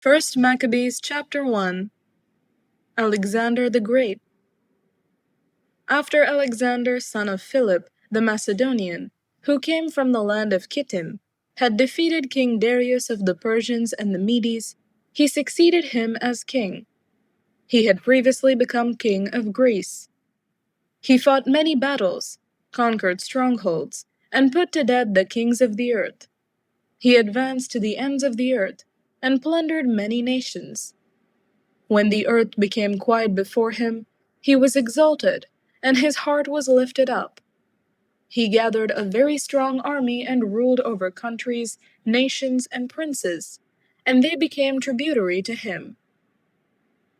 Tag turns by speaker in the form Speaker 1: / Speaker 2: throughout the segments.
Speaker 1: 1 Maccabees chapter 1. Alexander the Great. After Alexander, son of Philip the Macedonian, who came from the land of Kittim, had defeated King Darius of the Persians and the Medes, he succeeded him as king. He had previously become king of Greece. He fought many battles, conquered strongholds, and put to death the kings of the earth. He advanced to the ends of the earth, and plundered many nations. When the earth became quiet before him, he was exalted, and his heart was lifted up. He gathered a very strong army and ruled over countries, nations, and princes, and they became tributary to him.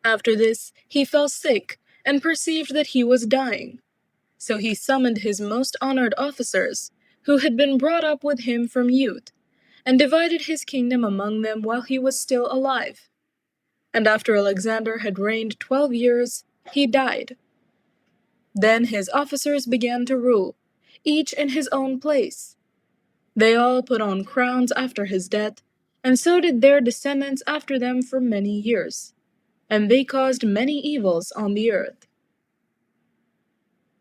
Speaker 1: After this, he fell sick and perceived that he was dying. So he summoned his most honored officers, who had been brought up with him from youth, and divided his kingdom among them while he was still alive. And after Alexander had reigned 12 years, he died. Then his officers began to rule, each in his own place. They all put on crowns after his death, and so did their descendants after them for many years, and they caused many evils on the earth.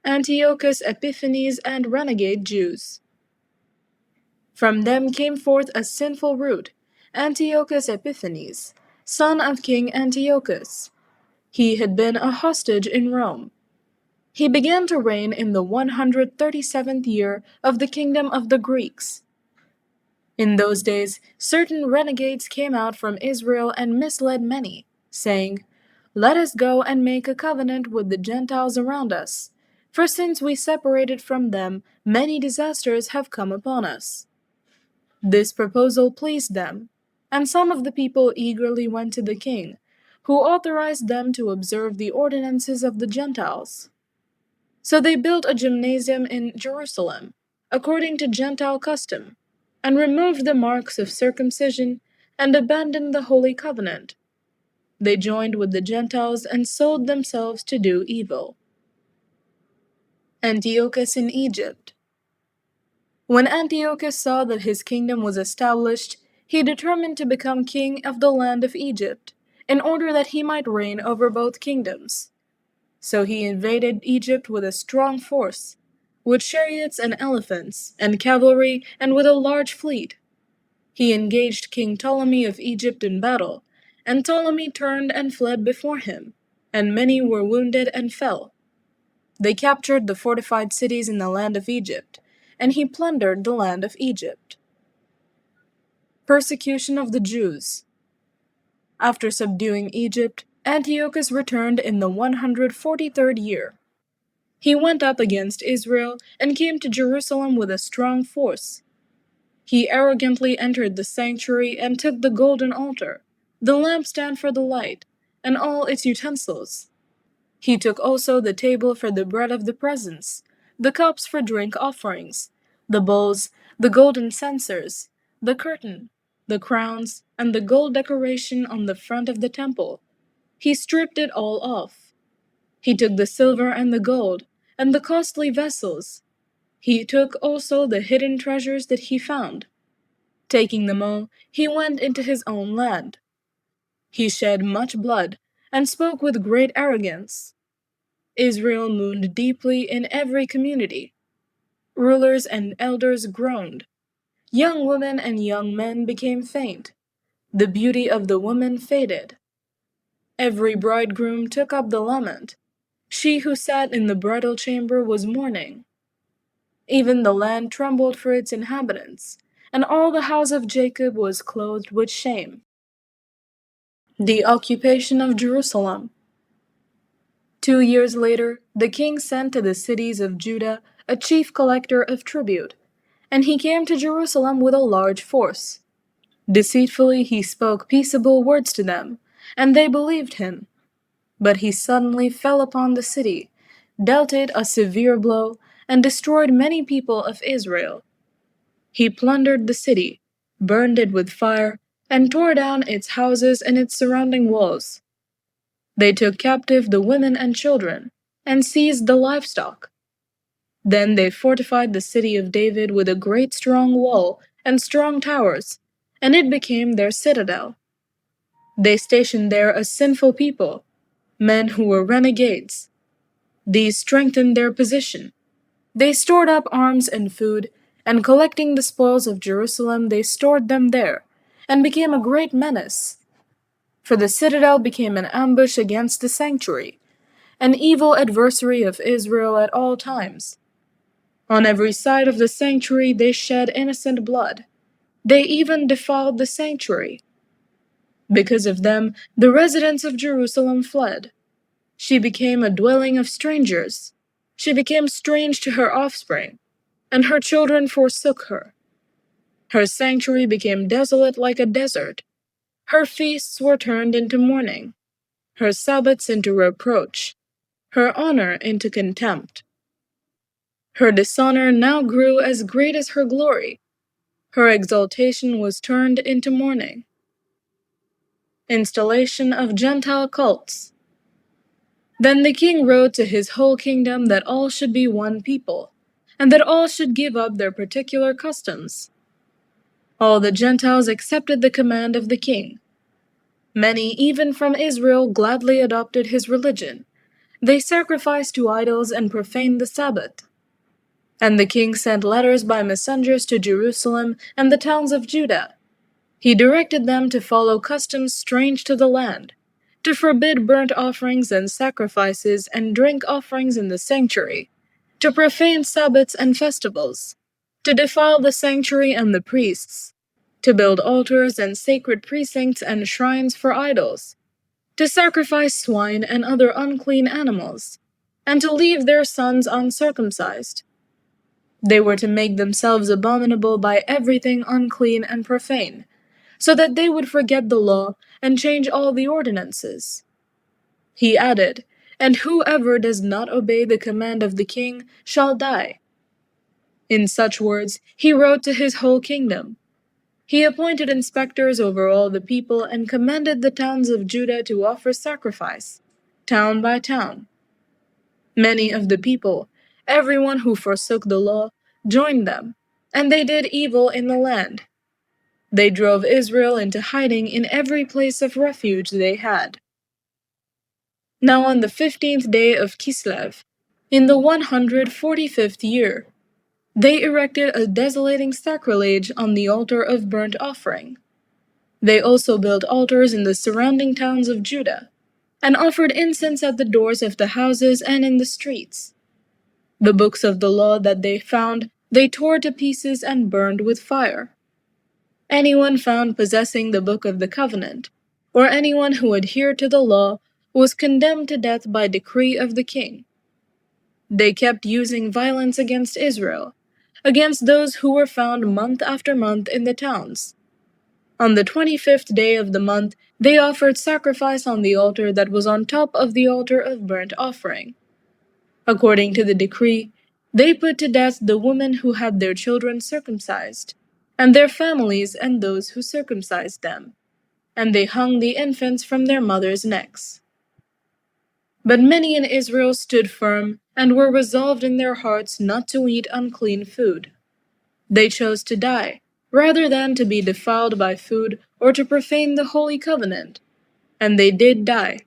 Speaker 1: Antiochus Epiphanes and renegade Jews. From them came forth a sinful root, Antiochus Epiphanes, son of King Antiochus. He had been a hostage in Rome. He began to reign in the 137th year of the kingdom of the Greeks. In those days, certain renegades came out from Israel and misled many, saying, "Let us go and make a covenant with the Gentiles around us, for since we separated from them, many disasters have come upon us." This proposal pleased them, and some of the people eagerly went to the king, who authorized them to observe the ordinances of the Gentiles. So they built a gymnasium in Jerusalem, according to Gentile custom, and removed the marks of circumcision and abandoned the Holy Covenant. They joined with the Gentiles and sold themselves to do evil. Antiochus in Egypt. When Antiochus saw that his kingdom was established, he determined to become king of the land of Egypt, in order that he might reign over both kingdoms. So he invaded Egypt with a strong force, with chariots and elephants, and cavalry, and with a large fleet. He engaged King Ptolemy of Egypt in battle, and Ptolemy turned and fled before him, and many were wounded and fell. They captured the fortified cities in the land of Egypt, and he plundered the land of Egypt. Persecution of the Jews. After subduing Egypt, Antiochus returned in the 143rd year. He went up against Israel and came to Jerusalem with a strong force. He arrogantly entered the sanctuary and took the golden altar, the lampstand for the light, and all its utensils. He took also the table for the bread of the presence, the cups for drink offerings, the bowls, the golden censers, the curtain, the crowns, and the gold decoration on the front of the temple. He stripped it all off. He took the silver and the gold, and the costly vessels. He took also the hidden treasures that he found. Taking them all, he went into his own land. He shed much blood, and spoke with great arrogance. Israel mourned deeply in every community. Rulers and elders groaned. Young women and young men became faint. The beauty of the woman faded. Every bridegroom took up the lament. She who sat in the bridal chamber was mourning. Even the land trembled for its inhabitants, and all the house of Jacob was clothed with shame. The occupation of Jerusalem. 2 years later, the king sent to the cities of Judah a chief collector of tribute, and he came to Jerusalem with a large force. Deceitfully he spoke peaceable words to them, and they believed him. But he suddenly fell upon the city, dealt it a severe blow, and destroyed many people of Israel. He plundered the city, burned it with fire, and tore down its houses and its surrounding walls. They took captive the women and children, and seized the livestock. Then they fortified the city of David with a great strong wall and strong towers, and it became their citadel. They stationed there a sinful people, men who were renegades. These strengthened their position. They stored up arms and food, and collecting the spoils of Jerusalem, they stored them there, and became a great menace. For the citadel became an ambush against the sanctuary, an evil adversary of Israel at all times. On every side of the sanctuary they shed innocent blood. They even defiled the sanctuary. Because of them, the residents of Jerusalem fled. She became a dwelling of strangers. She became strange to her offspring, and her children forsook her. Her sanctuary became desolate like a desert. Her feasts were turned into mourning, her Sabbaths into reproach, her honor into contempt. Her dishonor now grew as great as her glory. Her exaltation was turned into mourning. Installation of Gentile cults. Then the king wrote to his whole kingdom that all should be one people, and that all should give up their particular customs. All the Gentiles accepted the command of the king. Many, even from Israel, gladly adopted his religion. They sacrificed to idols and profaned the Sabbath. And the king sent letters by messengers to Jerusalem and the towns of Judah. He directed them to follow customs strange to the land, to forbid burnt offerings and sacrifices and drink offerings in the sanctuary, to profane Sabbaths and festivals, to defile the sanctuary and the priests, to build altars and sacred precincts and shrines for idols, to sacrifice swine and other unclean animals, and to leave their sons uncircumcised. They were to make themselves abominable by everything unclean and profane, so that they would forget the law and change all the ordinances. He added, "And whoever does not obey the command of the king shall die." In such words he wrote to his whole kingdom. He appointed inspectors over all the people and commanded the towns of Judah to offer sacrifice, town by town. Many of the people, everyone who forsook the law, joined them, and they did evil in the land. They drove Israel into hiding in every place of refuge they had. Now on the 15th day of Kislev, in the 145th year, they erected a desolating sacrilege on the altar of burnt offering. They also built altars in the surrounding towns of Judah, and offered incense at the doors of the houses and in the streets. The books of the law that they found, they tore to pieces and burned with fire. Anyone found possessing the book of the covenant, or anyone who adhered to the law, was condemned to death by decree of the king. They kept using violence against Israel, against those who were found month after month in the towns. On the 25th day of the month, they offered sacrifice on the altar that was on top of the altar of burnt offering. According to the decree, they put to death the women who had their children circumcised, and their families and those who circumcised them, and they hung the infants from their mothers' necks. But many in Israel stood firm and were resolved in their hearts not to eat unclean food. They chose to die, rather than to be defiled by food or to profane the holy covenant, and they did die.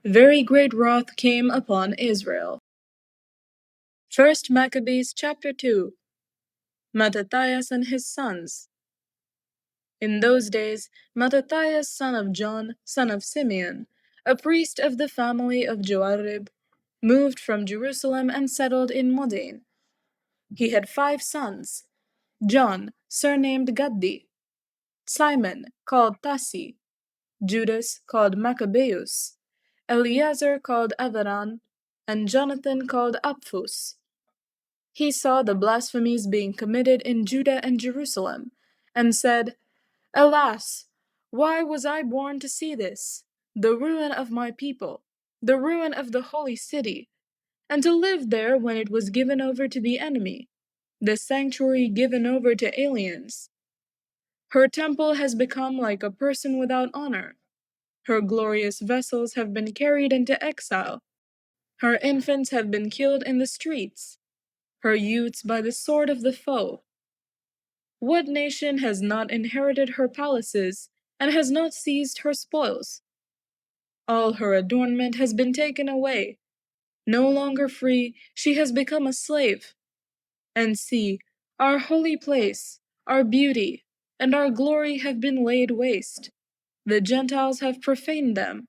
Speaker 1: Very great wrath came upon Israel. 1 Maccabees chapter 2. Mattathias and his sons. In those days, Mattathias son of John, son of Simeon, a priest of the family of Joarib, moved from Jerusalem and settled in Modin. He had 5 sons: John, surnamed Gaddi; Simon, called Tassi; Judas, called Maccabeus; Eleazar, called Avaran; and Jonathan, called Apphus. He saw the blasphemies being committed in Judah and Jerusalem, and said, "Alas! Why was I born to see this, the ruin of my people, the ruin of the holy city, and to live there when it was given over to the enemy, the sanctuary given over to aliens? Her temple has become like a person without honor. Her glorious vessels have been carried into exile. Her infants have been killed in the streets, her youths by the sword of the foe. What nation has not inherited her palaces and has not seized her spoils. All her adornment has been taken away. No longer free, she has become a slave. And see, our holy place, our beauty, and our glory have been laid waste. The Gentiles have profaned them.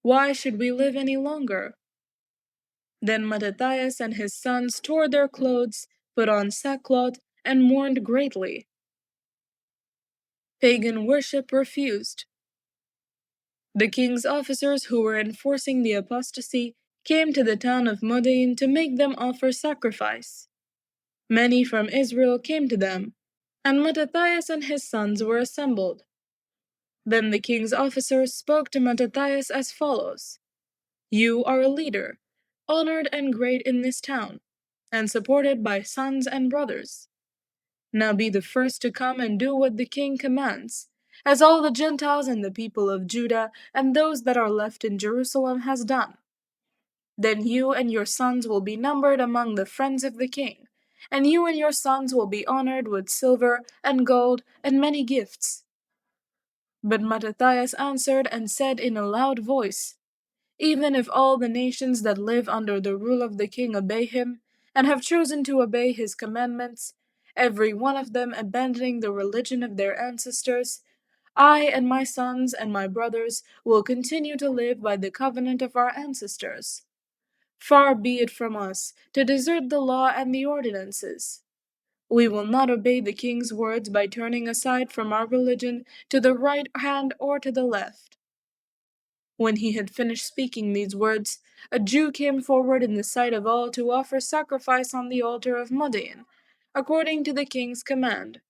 Speaker 1: Why should we live any longer? Then Mattathias and his sons tore their clothes, put on sackcloth, and mourned greatly. Pagan worship refused. The king's officers who were enforcing the apostasy came to the town of Modain to make them offer sacrifice. Many from Israel came to them, and Mattathias and his sons were assembled. Then the king's officers spoke to Mattathias as follows: You are a leader, honored and great in this town, and supported by sons and brothers. Now be the first to come and do what the king commands, as all the Gentiles and the people of Judah and those that are left in Jerusalem has done. Then you and your sons will be numbered among the friends of the king, and you and your sons will be honored with silver and gold and many gifts. But Mattathias answered and said in a loud voice, Even if all the nations that live under the rule of the king obey him, and have chosen to obey his commandments, every one of them abandoning the religion of their ancestors, I and my sons and my brothers will continue to live by the covenant of our ancestors. Far be it from us to desert the law and the ordinances. We will not obey the king's words by turning aside from our religion to the right hand or to the left. When he had finished speaking these words, a Jew came forward in the sight of all to offer sacrifice on the altar of Modain, according to the king's command.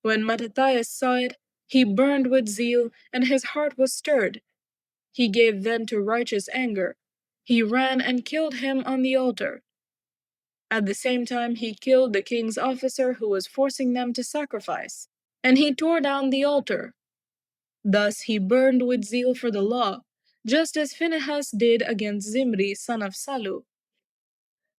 Speaker 1: When Mattathias saw it, he burned with zeal, and his heart was stirred. He gave vent to righteous anger. He ran and killed him on the altar. At the same time, he killed the king's officer who was forcing them to sacrifice, and he tore down the altar. Thus he burned with zeal for the law, just as Phinehas did against Zimri son of Salu.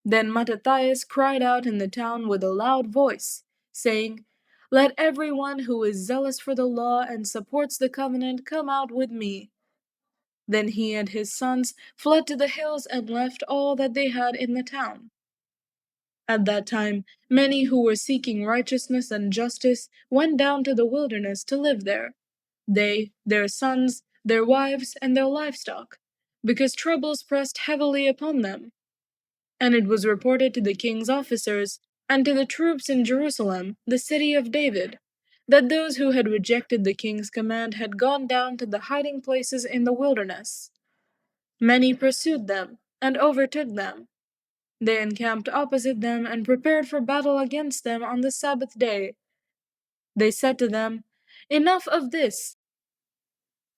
Speaker 1: Then Mattathias cried out in the town with a loud voice, saying, Let everyone who is zealous for the law and supports the covenant come out with me. Then he and his sons fled to the hills and left all that they had in the town. At that time, many who were seeking righteousness and justice went down to the wilderness to live there, they, their sons, their wives, and their livestock, because troubles pressed heavily upon them. And it was reported to the king's officers and to the troops in Jerusalem, the city of David, that those who had rejected the king's command had gone down to the hiding places in the wilderness. Many pursued them and overtook them. They encamped opposite them and prepared for battle against them on the Sabbath day. They said to them, Enough of this!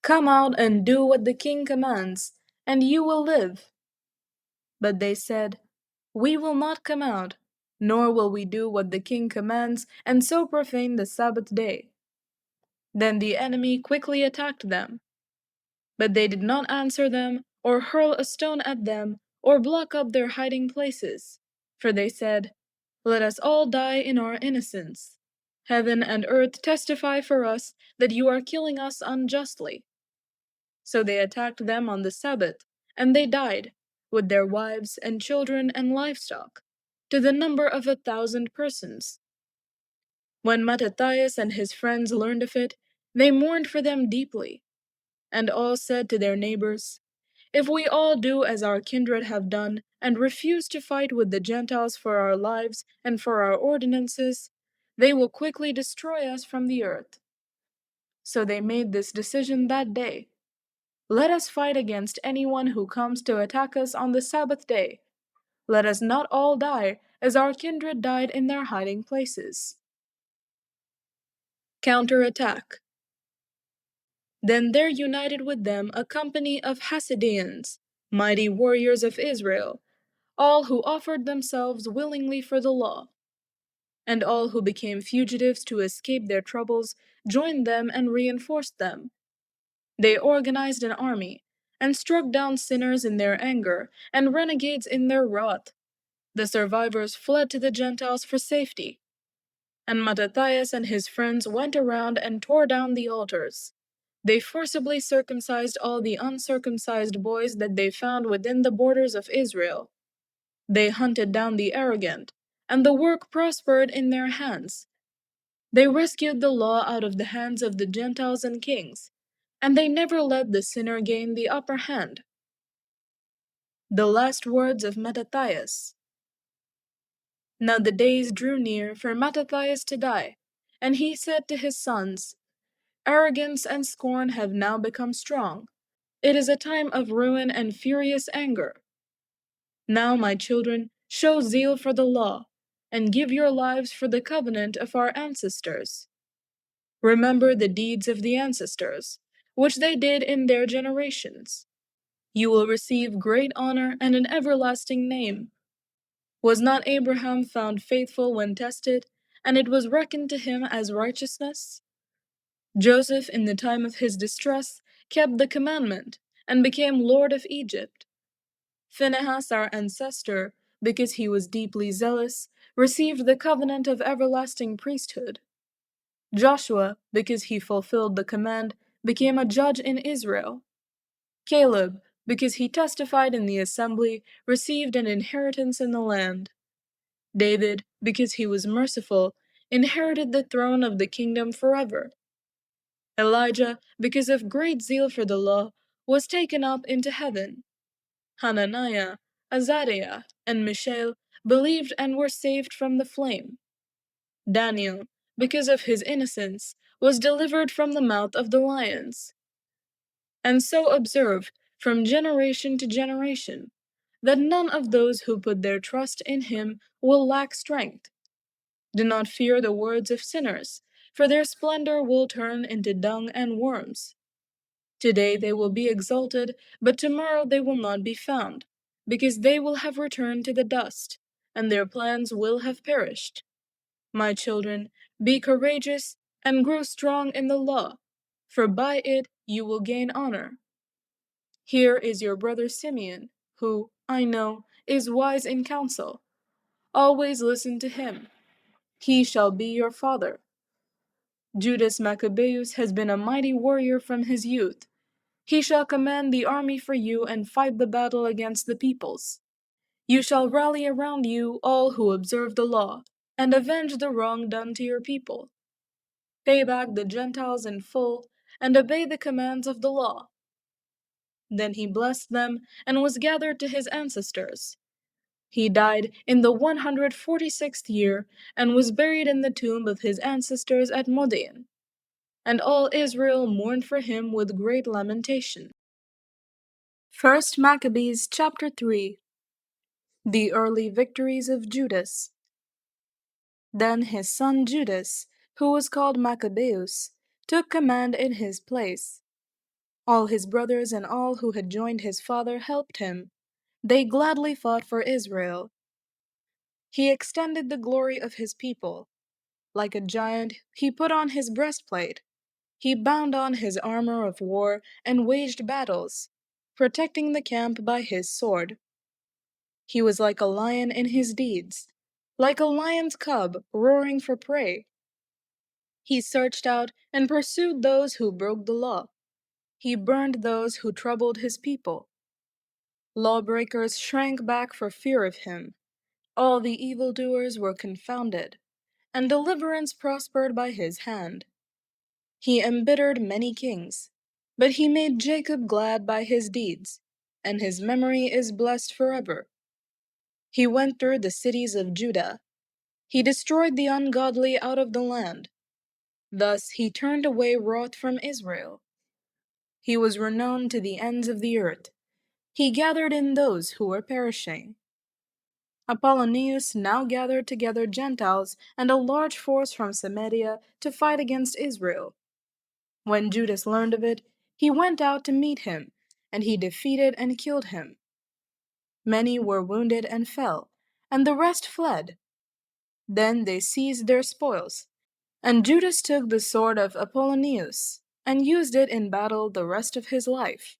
Speaker 1: Come out and do what the king commands, and you will live. But they said, We will not come out, nor will we do what the king commands, and so profane the Sabbath day. Then the enemy quickly attacked them. But they did not answer them, or hurl a stone at them, or block up their hiding places. For they said, Let us all die in our innocence. Heaven and earth testify for us that you are killing us unjustly. So they attacked them on the Sabbath, and they died, with their wives and children and livestock, to the number of 1,000 persons. When Mattathias and his friends learned of it, they mourned for them deeply, and all said to their neighbors, If we all do as our kindred have done, and refuse to fight with the Gentiles for our lives and for our ordinances, they will quickly destroy us from the earth. So they made this decision that day. Let us fight against anyone who comes to attack us on the Sabbath day. Let us not all die as our kindred died in their hiding places. Counterattack. Then there united with them a company of Hasideans, mighty warriors of Israel, all who offered themselves willingly for the law. And all who became fugitives to escape their troubles joined them and reinforced them. They organized an army, and struck down sinners in their anger, and renegades in their wrath. The survivors fled to the Gentiles for safety. And Mattathias and his friends went around and tore down the altars. They forcibly circumcised all the uncircumcised boys that they found within the borders of Israel. They hunted down the arrogant, and the work prospered in their hands. They rescued the law out of the hands of the Gentiles and kings, and they never let the sinner gain the upper hand. The last words of Mattathias. Now the days drew near for Mattathias to die, and he said to his sons, Arrogance and scorn have now become strong. It is a time of ruin and furious anger. Now, my children, show zeal for the law, and give your lives for the covenant of our ancestors. Remember the deeds of the ancestors, which they did in their generations. You will receive great honor and an everlasting name. Was not Abraham found faithful when tested, and it was reckoned to him as righteousness? Joseph, in the time of his distress, kept the commandment, and became Lord of Egypt. Phinehas, our ancestor, because he was deeply zealous, received the covenant of everlasting priesthood. Joshua, because he fulfilled the command, became a judge in Israel. Caleb, because he testified in the assembly, received an inheritance in the land. David, because he was merciful, inherited the throne of the kingdom forever. Elijah, because of great zeal for the law, was taken up into heaven. Hananiah, Azariah, and Mishael believed and were saved from the flame. Daniel, because of his innocence, was delivered from the mouth of the lions. And so observe, from generation to generation, that none of those who put their trust in him will lack strength. Do not fear the words of sinners, for their splendor will turn into dung and worms. Today they will be exalted, but tomorrow they will not be found, because they will have returned to the dust, and their plans will have perished. My children, be courageous and grow strong in the law, for by it you will gain honor. Here is your brother Simeon, who, I know, is wise in counsel. Always listen to him. He shall be your father. Judas Maccabeus has been a mighty warrior from his youth. He shall command the army for you and fight the battle against the peoples. You shall rally around you all who observe the law, and avenge the wrong done to your people. Pay back the Gentiles in full, and obey the commands of the law. Then he blessed them, and was gathered to his ancestors. He died in the 146th year, and was buried in the tomb of his ancestors at Modian. And all Israel mourned for him with great lamentation. 1 Maccabees chapter 3. The early victories of Judas. Then his son Judas, who was called Maccabeus, took command in his place. All his brothers and all who had joined his father helped him. They gladly fought for Israel. He extended the glory of his people. Like a giant, he put on his breastplate. He bound on his armor of war and waged battles, protecting the camp by his sword. He was like a lion in his deeds, like a lion's cub roaring for prey. He searched out and pursued those who broke the law. He burned those who troubled his people. Lawbreakers shrank back for fear of him. All the evildoers were confounded, and deliverance prospered by his hand. He embittered many kings, but he made Jacob glad by his deeds, and his memory is blessed forever. He went through the cities of Judah. He destroyed the ungodly out of the land. Thus he turned away wrath from Israel. He was renowned to the ends of the earth. He gathered in those who were perishing. Apollonius now gathered together Gentiles and a large force from Samaria to fight against Israel. When Judas learned of it, he went out to meet him, and he defeated and killed him. Many were wounded and fell, and the rest fled. Then they seized their spoils, and Judas took the sword of Apollonius, and used it in battle the rest of his life.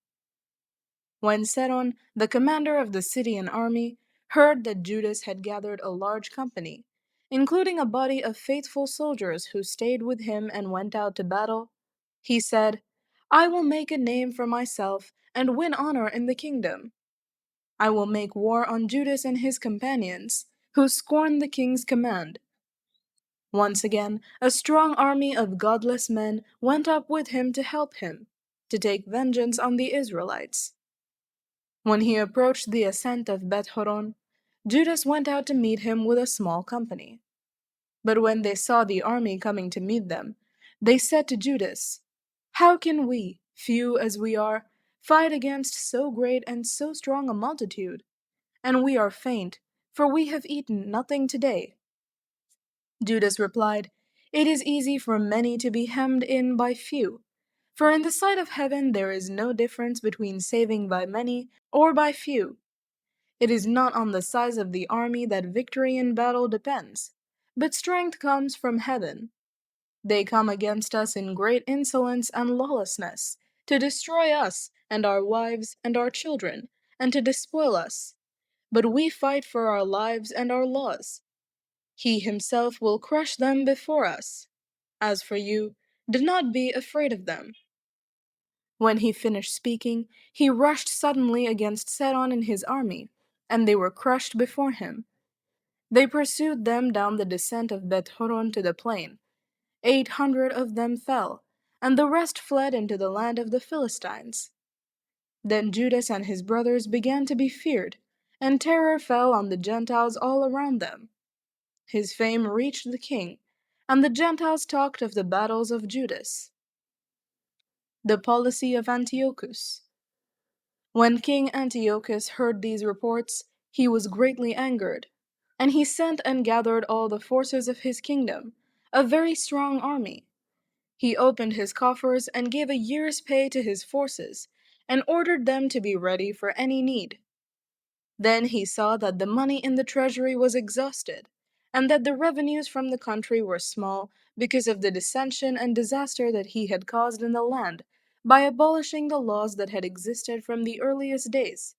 Speaker 1: When Seron, the commander of the Syrian army, heard that Judas had gathered a large company, including a body of faithful soldiers who stayed with him and went out to battle, he said, "I will make a name for myself and win honor in the kingdom. I will make war on Judas and his companions, who scorn the king's command." Once again, a strong army of godless men went up with him to help him, to take vengeance on the Israelites. When he approached the ascent of Bet Horon, Judas went out to meet him with a small company. But when they saw the army coming to meet them, they said to Judas, "How can we, few as we are, fight against so great and so strong a multitude? And we are faint, for we have eaten nothing today." Judas replied, "It is easy for many to be hemmed in by few. For in the sight of heaven there is no difference between saving by many or by few. It is not on the size of the army that victory in battle depends, but strength comes from heaven. They come against us in great insolence and lawlessness, to destroy us and our wives and our children, and to despoil us. But we fight for our lives and our laws. He himself will crush them before us. As for you, do not be afraid of them." When he finished speaking, he rushed suddenly against Seron and his army, and they were crushed before him. They pursued them down the descent of Beth Horon to the plain. 800 of them fell, and the rest fled into the land of the Philistines. Then Judas and his brothers began to be feared, and terror fell on the Gentiles all around them. His fame reached the king, and the Gentiles talked of the battles of Judas. The policy of Antiochus. When King Antiochus heard these reports, he was greatly angered, and he sent and gathered all the forces of his kingdom, a very strong army. He opened his coffers and gave a year's pay to his forces, and ordered them to be ready for any need. Then he saw that the money in the treasury was exhausted, and that the revenues from the country were small because of the dissension and disaster that he had caused in the land by abolishing the laws that had existed from the earliest days.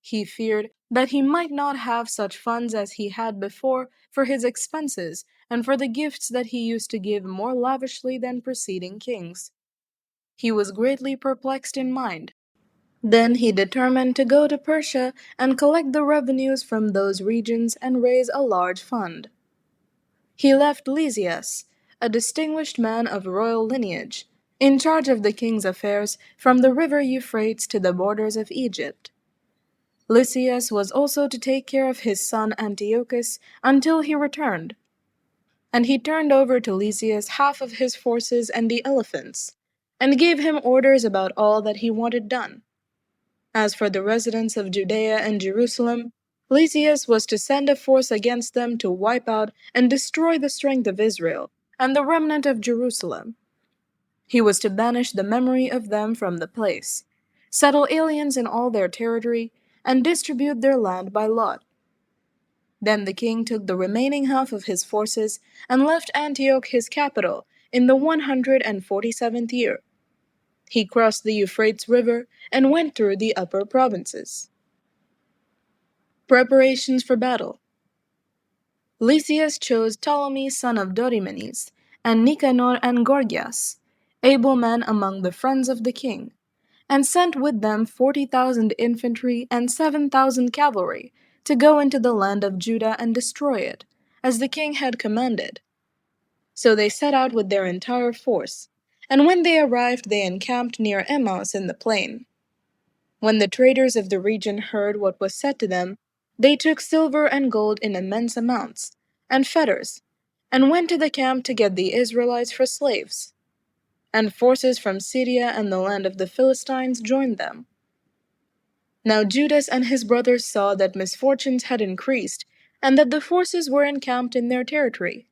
Speaker 1: He feared that he might not have such funds as he had before for his expenses and for the gifts that he used to give more lavishly than preceding kings. He was greatly perplexed in mind. Then he determined to go to Persia and collect the revenues from those regions and raise a large fund. He left Lysias, a distinguished man of royal lineage, in charge of the king's affairs from the river Euphrates to the borders of Egypt. Lysias was also to take care of his son Antiochus until he returned. And he turned over to Lysias half of his forces and the elephants, and gave him orders about all that he wanted done. As for the residents of Judea and Jerusalem, Lysias was to send a force against them to wipe out and destroy the strength of Israel and the remnant of Jerusalem. He was to banish the memory of them from the place, settle aliens in all their territory, and distribute their land by lot. Then the king took the remaining half of his forces and left Antioch his capital in the 147th year. He crossed the Euphrates River and went through the upper provinces. Preparations for battle. Lysias chose Ptolemy son of Dorymenes, and Nicanor and Gorgias, able men among the friends of the king, and sent with them 40,000 infantry and 7,000 cavalry to go into the land of Judah and destroy it, as the king had commanded. So they set out with their entire force, and when they arrived they encamped near Emmaus in the plain. When the traders of the region heard what was said to them, they took silver and gold in immense amounts, and fetters, and went to the camp to get the Israelites for slaves. And forces from Syria and the land of the Philistines joined them. Now Judas and his brothers saw that misfortunes had increased, and that the forces were encamped in their territory.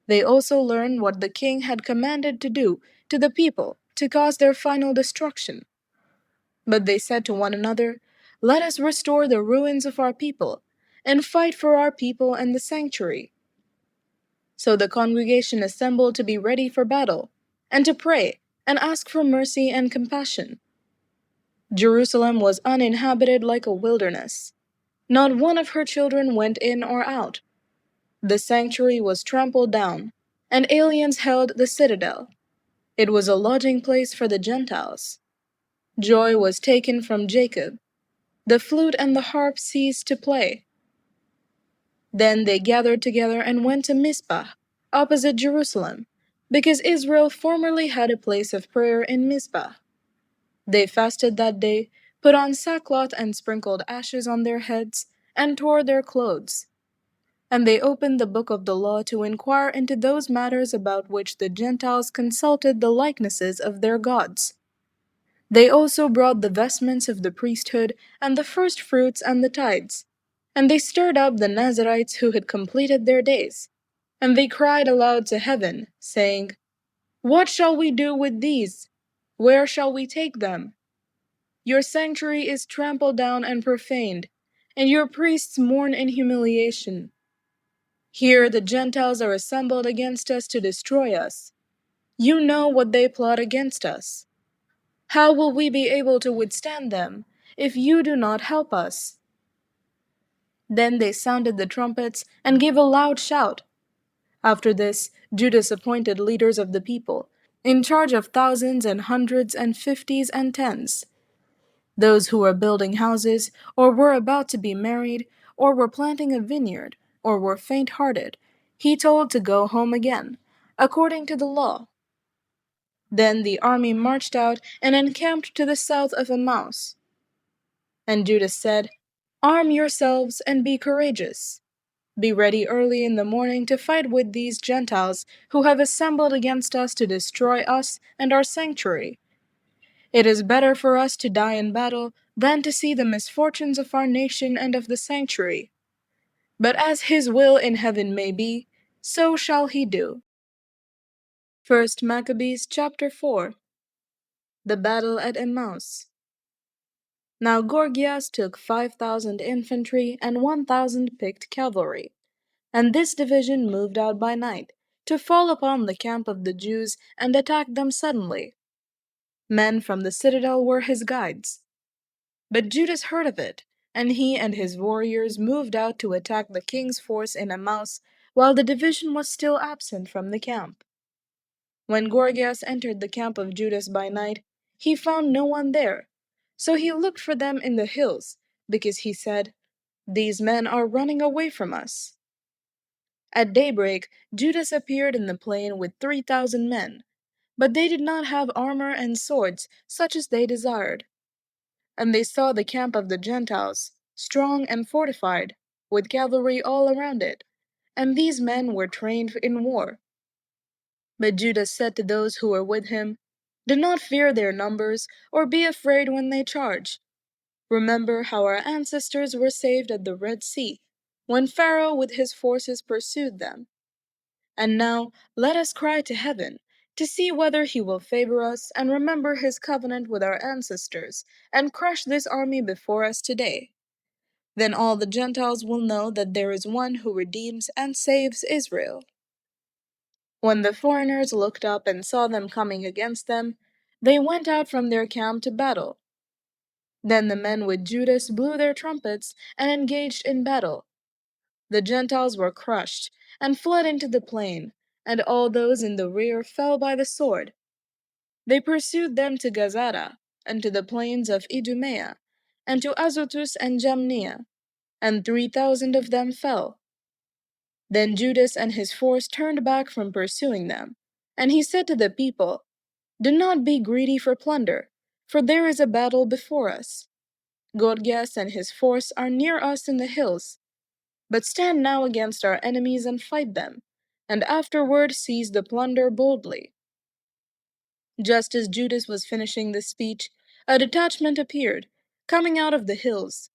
Speaker 1: They also learned what the king had commanded to do to the people to cause their final destruction. But they said to one another, "Let us restore the ruins of our people, and fight for our people and the sanctuary." So the congregation assembled to be ready for battle, and to pray, and ask for mercy and compassion. Jerusalem was uninhabited like a wilderness. Not one of her children went in or out. The sanctuary was trampled down, and aliens held the citadel. It was a lodging place for the Gentiles. Joy was taken from Jacob. The flute and the harp ceased to play. Then they gathered together and went to Mizpah, opposite Jerusalem, because Israel formerly had a place of prayer in Mizpah. They fasted that day, put on sackcloth and sprinkled ashes on their heads, and tore their clothes. And they opened the book of the law to inquire into those matters about which the Gentiles consulted the likenesses of their gods. They also brought the vestments of the priesthood, and the first fruits and the tithes. And they stirred up the Nazarites who had completed their days. And they cried aloud to heaven, saying, "What shall we do with these? Where shall we take them? Your sanctuary is trampled down and profaned, and your priests mourn in humiliation. Here the Gentiles are assembled against us to destroy us. You know what they plot against us. How will we be able to withstand them if you do not help us?" Then they sounded the trumpets and gave a loud shout. After this, Judas appointed leaders of the people, in charge of thousands and hundreds and fifties and tens. Those who were building houses, or were about to be married, or were planting a vineyard, or were faint-hearted, he told to go home again, according to the law. Then the army marched out and encamped to the south of Emmaus. And Judas said, "Arm yourselves and be courageous. Be ready early in the morning to fight with these Gentiles who have assembled against us to destroy us and our sanctuary. It is better for us to die in battle than to see the misfortunes of our nation and of the sanctuary. But as his will in heaven may be, so shall he do." 1 Maccabees chapter 4. The battle at Emmaus. Now Gorgias took 5,000 infantry and 1,000 picked cavalry, and this division moved out by night to fall upon the camp of the Jews and attack them suddenly. Men from the citadel were his guides. But Judas heard of it, and he and his warriors moved out to attack the king's force in Emmaus while the division was still absent from the camp. When Gorgias entered the camp of Judas by night, he found no one there, so he looked for them in the hills, because he said, "These men are running away from us." At daybreak, Judas appeared in the plain with 3,000 men, but they did not have armor and swords such as they desired. And they saw the camp of the Gentiles, strong and fortified, with cavalry all around it, and these men were trained in war. But Judas said to those who were with him, "Do not fear their numbers, or be afraid when they charge. Remember how our ancestors were saved at the Red Sea, when Pharaoh with his forces pursued them. And now let us cry to heaven, to see whether he will favor us and remember his covenant with our ancestors, and crush this army before us today. Then all the Gentiles will know that there is one who redeems and saves Israel." When the foreigners looked up and saw them coming against them, they went out from their camp to battle. Then the men with Judas blew their trumpets and engaged in battle. The Gentiles were crushed and fled into the plain, and all those in the rear fell by the sword. They pursued them to Gazara, and to the plains of Idumea, and to Azotus and Jamnia, and 3,000 of them fell. Then Judas and his force turned back from pursuing them, and he said to the people, "Do not be greedy for plunder, for there is a battle before us. Gorgias and his force are near us in the hills. But stand now against our enemies and fight them, and afterward seize the plunder boldly." Just as Judas was finishing this speech, a detachment appeared, coming out of the hills.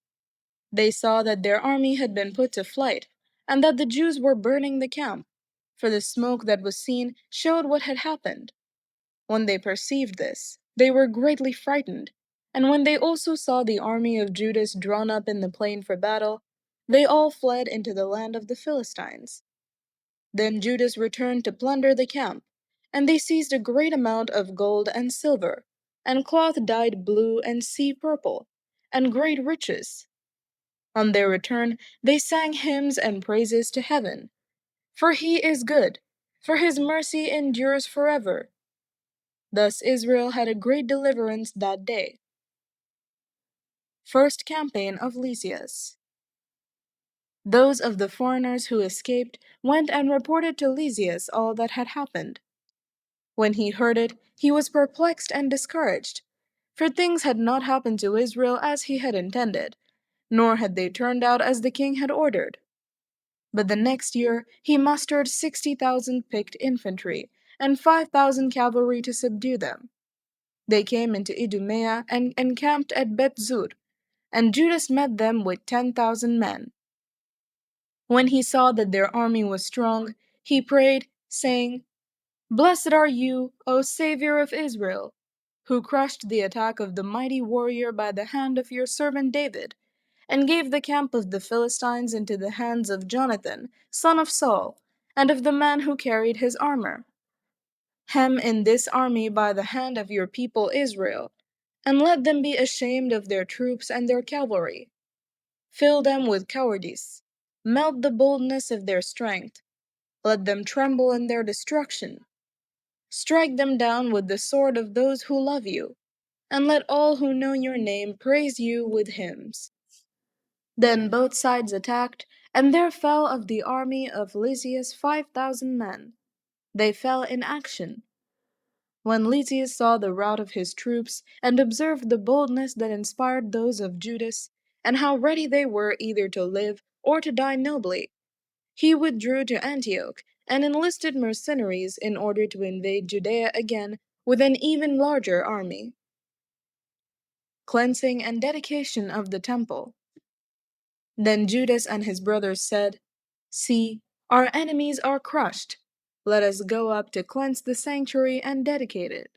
Speaker 1: They saw that their army had been put to flight, and that the Jews were burning the camp, for the smoke that was seen showed what had happened. When they perceived this, they were greatly frightened, and when they also saw the army of Judas drawn up in the plain for battle, they all fled into the land of the Philistines. Then Judas returned to plunder the camp, and they seized a great amount of gold and silver, and cloth dyed blue and sea purple, and great riches. On their return, they sang hymns and praises to heaven, For he is good, for his mercy endures forever. Thus Israel had a great deliverance that day. First campaign of Lysias. Those of the foreigners who escaped went and reported to Lysias all that had happened. When he heard it, he was perplexed and discouraged, for things had not happened to Israel as he had intended, nor had they turned out as the king had ordered. But the next year he mustered 60,000 picked infantry and 5,000 cavalry to subdue them. They came into Idumea and encamped at Bet-zur, and Judas met them with 10,000 men. When he saw that their army was strong, he prayed, saying, "Blessed are you, O Savior of Israel, who crushed the attack of the mighty warrior by the hand of your servant David, and gave the camp of the Philistines into the hands of Jonathan, son of Saul, and of the man who carried his armor. Hem in this army by the hand of your people Israel, and let them be ashamed of their troops and their cavalry. Fill them with cowardice, melt the boldness of their strength, let them tremble in their destruction. Strike them down with the sword of those who love you, and let all who know your name praise you with hymns." Then both sides attacked, and there fell of the army of Lysias 5,000 men. They fell in action. When Lysias saw the rout of his troops, and observed the boldness that inspired those of Judas, and how ready they were either to live or to die nobly, he withdrew to Antioch and enlisted mercenaries in order to invade Judea again with an even larger army. Cleansing and dedication of the temple. Then Judas and his brothers said, "See, our enemies are crushed. Let us go up to cleanse the sanctuary and dedicate it."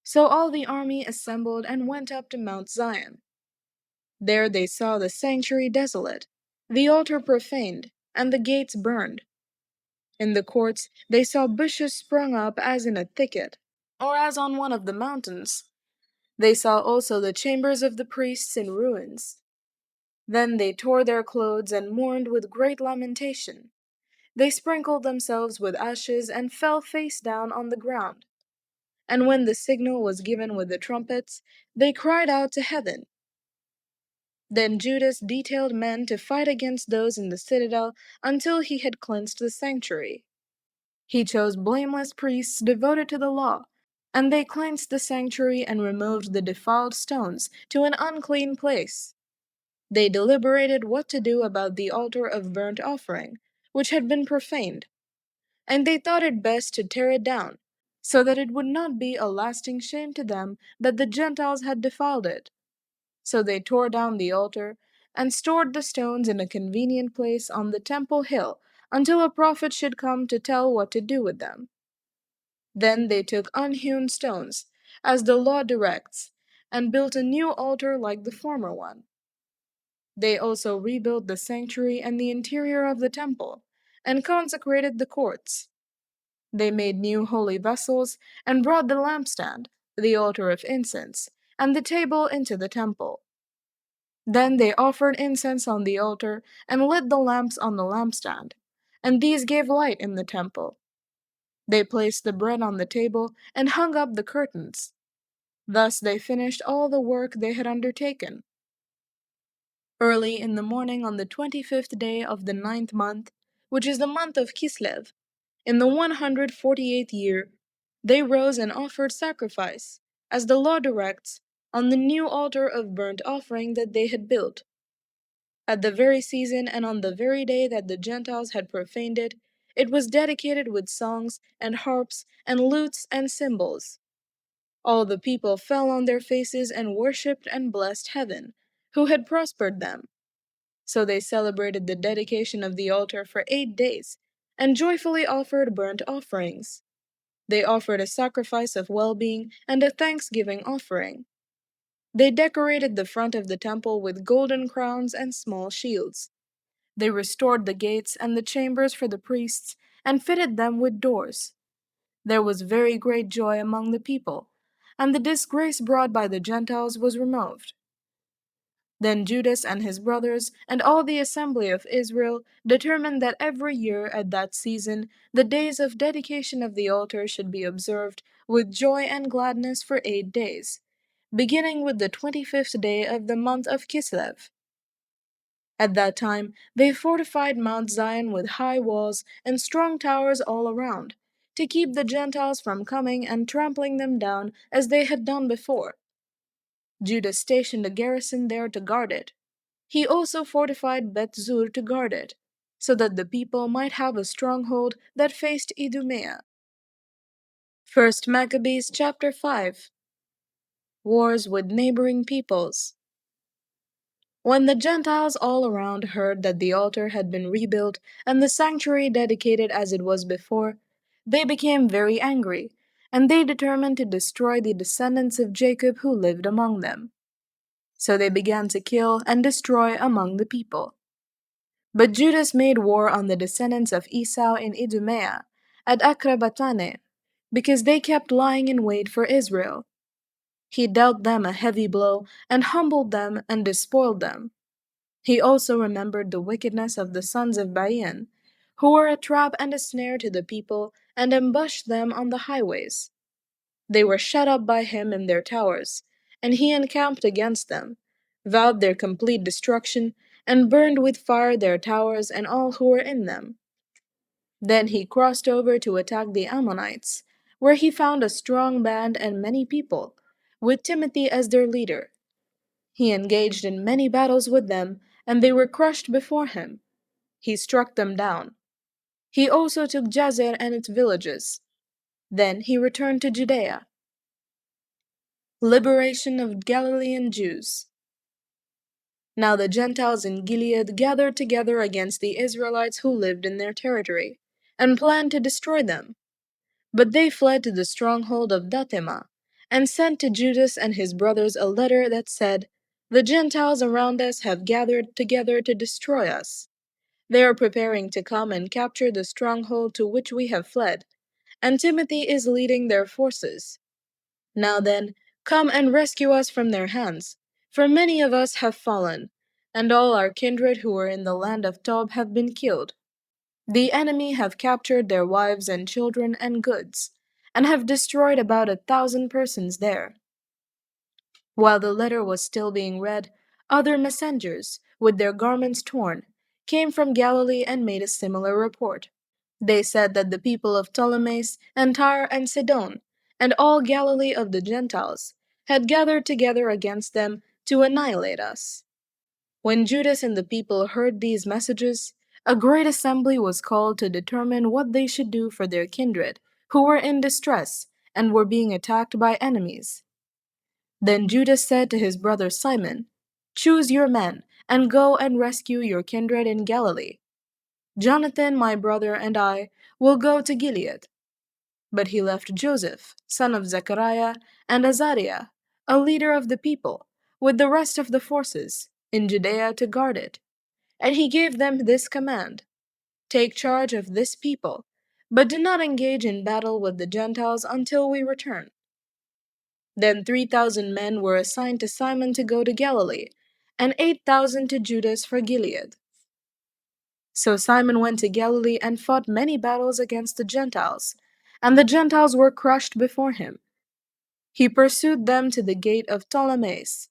Speaker 1: So all the army assembled and went up to Mount Zion. There they saw the sanctuary desolate, the altar profaned, and the gates burned. In the courts they saw bushes sprung up as in a thicket, or as on one of the mountains. They saw also the chambers of the priests in ruins. Then they tore their clothes and mourned with great lamentation. They sprinkled themselves with ashes and fell face down on the ground. And when the signal was given with the trumpets, they cried out to heaven. Then Judas detailed men to fight against those in the citadel until he had cleansed the sanctuary. He chose blameless priests devoted to the law, and they cleansed the sanctuary and removed the defiled stones to an unclean place. They deliberated what to do about the altar of burnt offering, which had been profaned, and they thought it best to tear it down, so that it would not be a lasting shame to them that the Gentiles had defiled it. So they tore down the altar, and stored the stones in a convenient place on the temple hill until a prophet should come to tell what to do with them. Then they took unhewn stones, as the law directs, and built a new altar like the former one. They also rebuilt the sanctuary and the interior of the temple, and consecrated the courts. They made new holy vessels, and brought the lampstand, the altar of incense, and the table into the temple. Then they offered incense on the altar, and lit the lamps on the lampstand, and these gave light in the temple. They placed the bread on the table, and hung up the curtains. Thus they finished all the work they had undertaken. Early in the morning on the 25th day of the 9th month, which is the month of Kislev, in the 148th year, they rose and offered sacrifice, as the law directs, on the new altar of burnt offering that they had built. At the very season and on the very day that the Gentiles had profaned it, it was dedicated with songs and harps and lutes and cymbals. All the people fell on their faces and worshipped and blessed heaven, who had prospered them. So they celebrated the dedication of the altar for 8 days, and joyfully offered burnt offerings. They offered a sacrifice of well-being and a thanksgiving offering. They decorated the front of the temple with golden crowns and small shields. They restored the gates and the chambers for the priests, and fitted them with doors. There was very great joy among the people, and the disgrace brought by the Gentiles was removed. Then Judas and his brothers and all the assembly of Israel determined that every year at that season the days of dedication of the altar should be observed with joy and gladness for 8 days, beginning with the 25th day of the month of Kislev. At that time they fortified Mount Zion with high walls and strong towers all around, to keep the Gentiles from coming and trampling them down as they had done before. Judas stationed a garrison there to guard it. He also fortified Beth Zur to guard it, so that the people might have a stronghold that faced Idumea. 1 Maccabees chapter 5. Wars with neighboring peoples. When the Gentiles all around heard that the altar had been rebuilt and the sanctuary dedicated as it was before, they became very angry, and they determined to destroy the descendants of Jacob who lived among them. So they began to kill and destroy among the people. But Judas made war on the descendants of Esau in Idumea, at Akrabatane, because they kept lying in wait for Israel. He dealt them a heavy blow, and humbled them, and despoiled them. He also remembered the wickedness of the sons of Bain, who were a trap and a snare to the people, and ambushed them on the highways. They were shut up by him in their towers, and he encamped against them, vowed their complete destruction, and burned with fire their towers and all who were in them. Then he crossed over to attack the Ammonites, where he found a strong band and many people, with Timothy as their leader. He engaged in many battles with them, and they were crushed before him. He struck them down. He also took Jazer and its villages. Then he returned to Judea. Liberation of Galilean Jews. Now the Gentiles in Gilead gathered together against the Israelites who lived in their territory, and planned to destroy them. But they fled to the stronghold of Dathema, and sent to Judas and his brothers a letter that said, "The Gentiles around us have gathered together to destroy us. They are preparing to come and capture the stronghold to which we have fled, and Timothy is leading their forces. Now then, come and rescue us from their hands, for many of us have fallen, and all our kindred who were in the land of Tob have been killed. The enemy have captured their wives and children and goods, and have destroyed about 1,000 persons there." While the letter was still being read, other messengers, with their garments torn, came from Galilee and made a similar report. They said that the people of Ptolemais and Tyre and Sidon, and all Galilee of the Gentiles, had gathered together against them to annihilate us. When Judas and the people heard these messages, a great assembly was called to determine what they should do for their kindred, who were in distress and were being attacked by enemies. Then Judas said to his brother Simon, "Choose your men, and go and rescue your kindred in Galilee. Jonathan, my brother, and I will go to Gilead." But he left Joseph, son of Zechariah, and Azariah, a leader of the people, with the rest of the forces, in Judea to guard it. And he gave them this command: "Take charge of this people, but do not engage in battle with the Gentiles until we return." Then 3,000 men were assigned to Simon to go to Galilee, and 8,000 to Judas for Gilead. So Simon went to Galilee and fought many battles against the Gentiles, and the Gentiles were crushed before him. He pursued them to the gate of Ptolemais.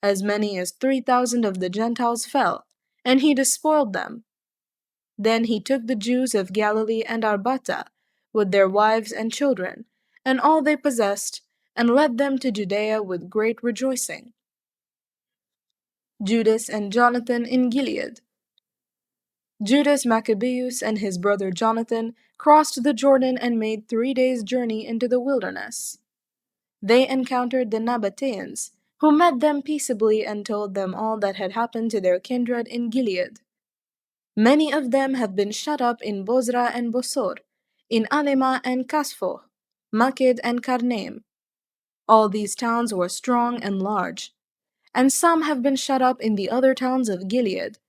Speaker 1: As many as 3,000 of the Gentiles fell, and he despoiled them. Then he took the Jews of Galilee and Arbatha, with their wives and children, and all they possessed, and led them to Judea with great rejoicing. Judas and Jonathan in Gilead. Judas Maccabeus and his brother Jonathan crossed the Jordan and made 3 days' journey into the wilderness. They encountered the Nabateans, who met them peaceably and told them all that had happened to their kindred in Gilead. Many of them have been shut up in Bozrah and Bosor, in Anema and Kaspho, Maked and Karnaim. All these towns were strong and large, and some have been shut up in the other towns of Gilead.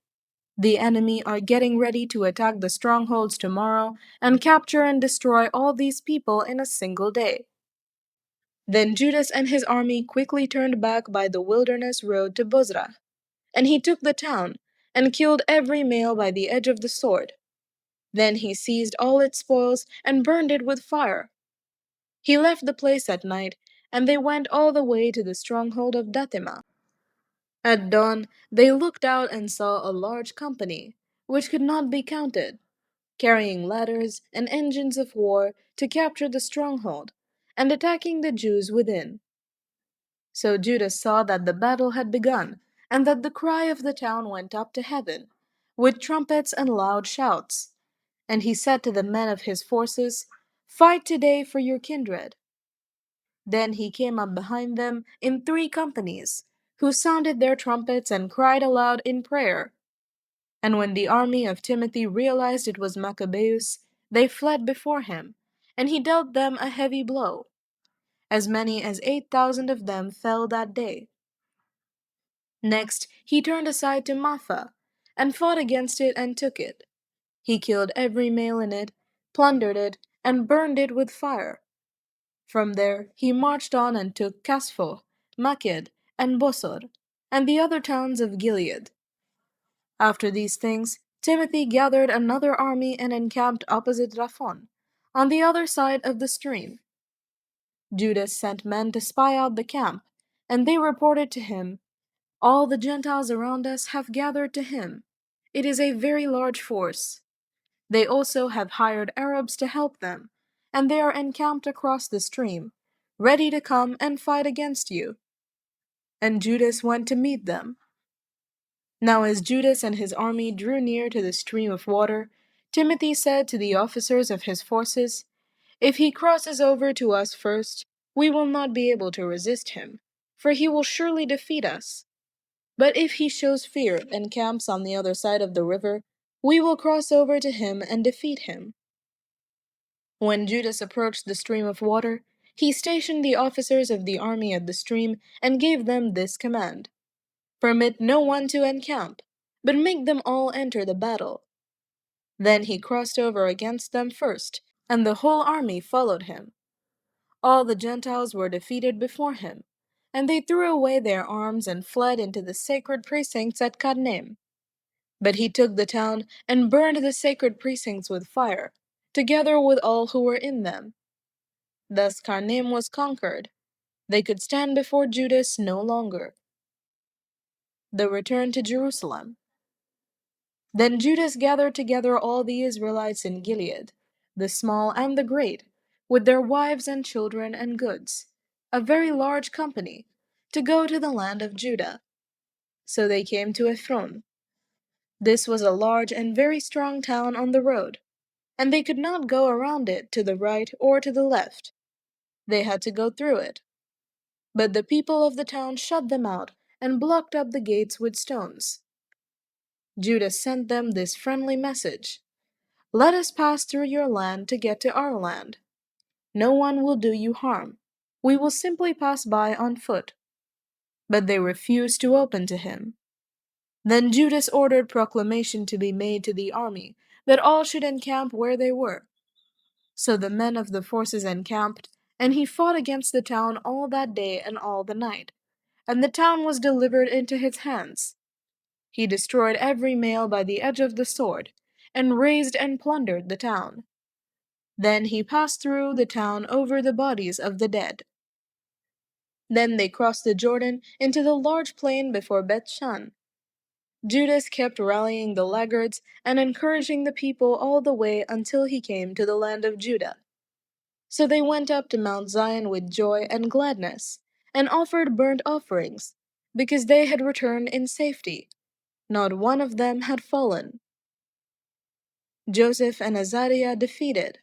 Speaker 1: The enemy are getting ready to attack the strongholds tomorrow and capture and destroy all these people in a single day. Then Judas and his army quickly turned back by the wilderness road to Bozrah, and he took the town, and killed every male by the edge of the sword. Then he seized all its spoils and burned it with fire. He left the place at night, and they went all the way to the stronghold of Dathema. At dawn, they looked out and saw a large company, which could not be counted, carrying ladders and engines of war to capture the stronghold, and attacking the Jews within. So Judah saw that the battle had begun, and that the cry of the town went up to heaven, with trumpets and loud shouts. And he said to the men of his forces, "Fight today for your kindred." Then he came up behind them in 3 companies, who sounded their trumpets and cried aloud in prayer. And when the army of Timothy realized it was Maccabees, they fled before him, and he dealt them a heavy blow. As many as 8,000 of them fell that day. Next, he turned aside to Matha, and fought against it and took it. He killed every male in it, plundered it, and burned it with fire. From there he marched on and took Caspho, Maked, and Bosor, and the other towns of Gilead. After these things, Timothy gathered another army and encamped opposite Raphon, on the other side of the stream. Judas sent men to spy out the camp, and they reported to him, "All the Gentiles around us have gathered to him. It is a very large force. They also have hired Arabs to help them, and they are encamped across the stream, ready to come and fight against you." And Judas went to meet them. Now as Judas and his army drew near to the stream of water, Timothy said to the officers of his forces, "If he crosses over to us first, we will not be able to resist him, for he will surely defeat us. But if he shows fear and camps on the other side of the river, we will cross over to him and defeat him." When Judas approached the stream of water, he stationed the officers of the army at the stream and gave them this command: "Permit no one to encamp, but make them all enter the battle." Then he crossed over against them first, and the whole army followed him. All the Gentiles were defeated before him, and they threw away their arms and fled into the sacred precincts at Carnaim. But he took the town and burned the sacred precincts with fire, together with all who were in them. Thus Carnaim was conquered. They could stand before Judas no longer. The return to Jerusalem. Then Judas gathered together all the Israelites in Gilead, the small and the great, with their wives and children and goods, a very large company, to go to the land of Judah. So they came to Ephron. This was a large and very strong town on the road, and they could not go around it to the right or to the left. They had to go through it. But the people of the town shut them out and blocked up the gates with stones. Judas sent them this friendly message: "Let us pass through your land to get to our land. No one will do you harm. We will simply pass by on foot." But they refused to open to him. Then Judas ordered proclamation to be made to the army that all should encamp where they were. So the men of the forces encamped, and he fought against the town all that day and all the night, and the town was delivered into his hands. He destroyed every male by the edge of the sword, and razed and plundered the town. Then he passed through the town over the bodies of the dead. Then they crossed the Jordan into the large plain before Beth-shan. Judas kept rallying the laggards and encouraging the people all the way until he came to the land of Judah. So they went up to Mount Zion with joy and gladness, and offered burnt offerings, because they had returned in safety. Not one of them had fallen. Joseph and Azariah defeated.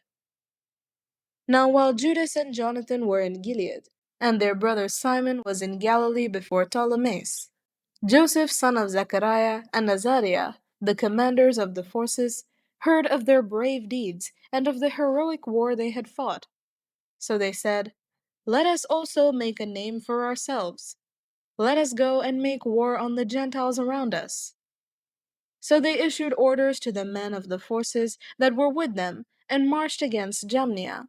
Speaker 1: Now while Judas and Jonathan were in Gilead, and their brother Simon was in Galilee before Ptolemais, Joseph son of Zechariah and Azariah, the commanders of the forces, heard of their brave deeds and of the heroic war they had fought. So they said, "Let us also make a name for ourselves. Let us go and make war on the Gentiles around us." So they issued orders to the men of the forces that were with them, and marched against Jamnia.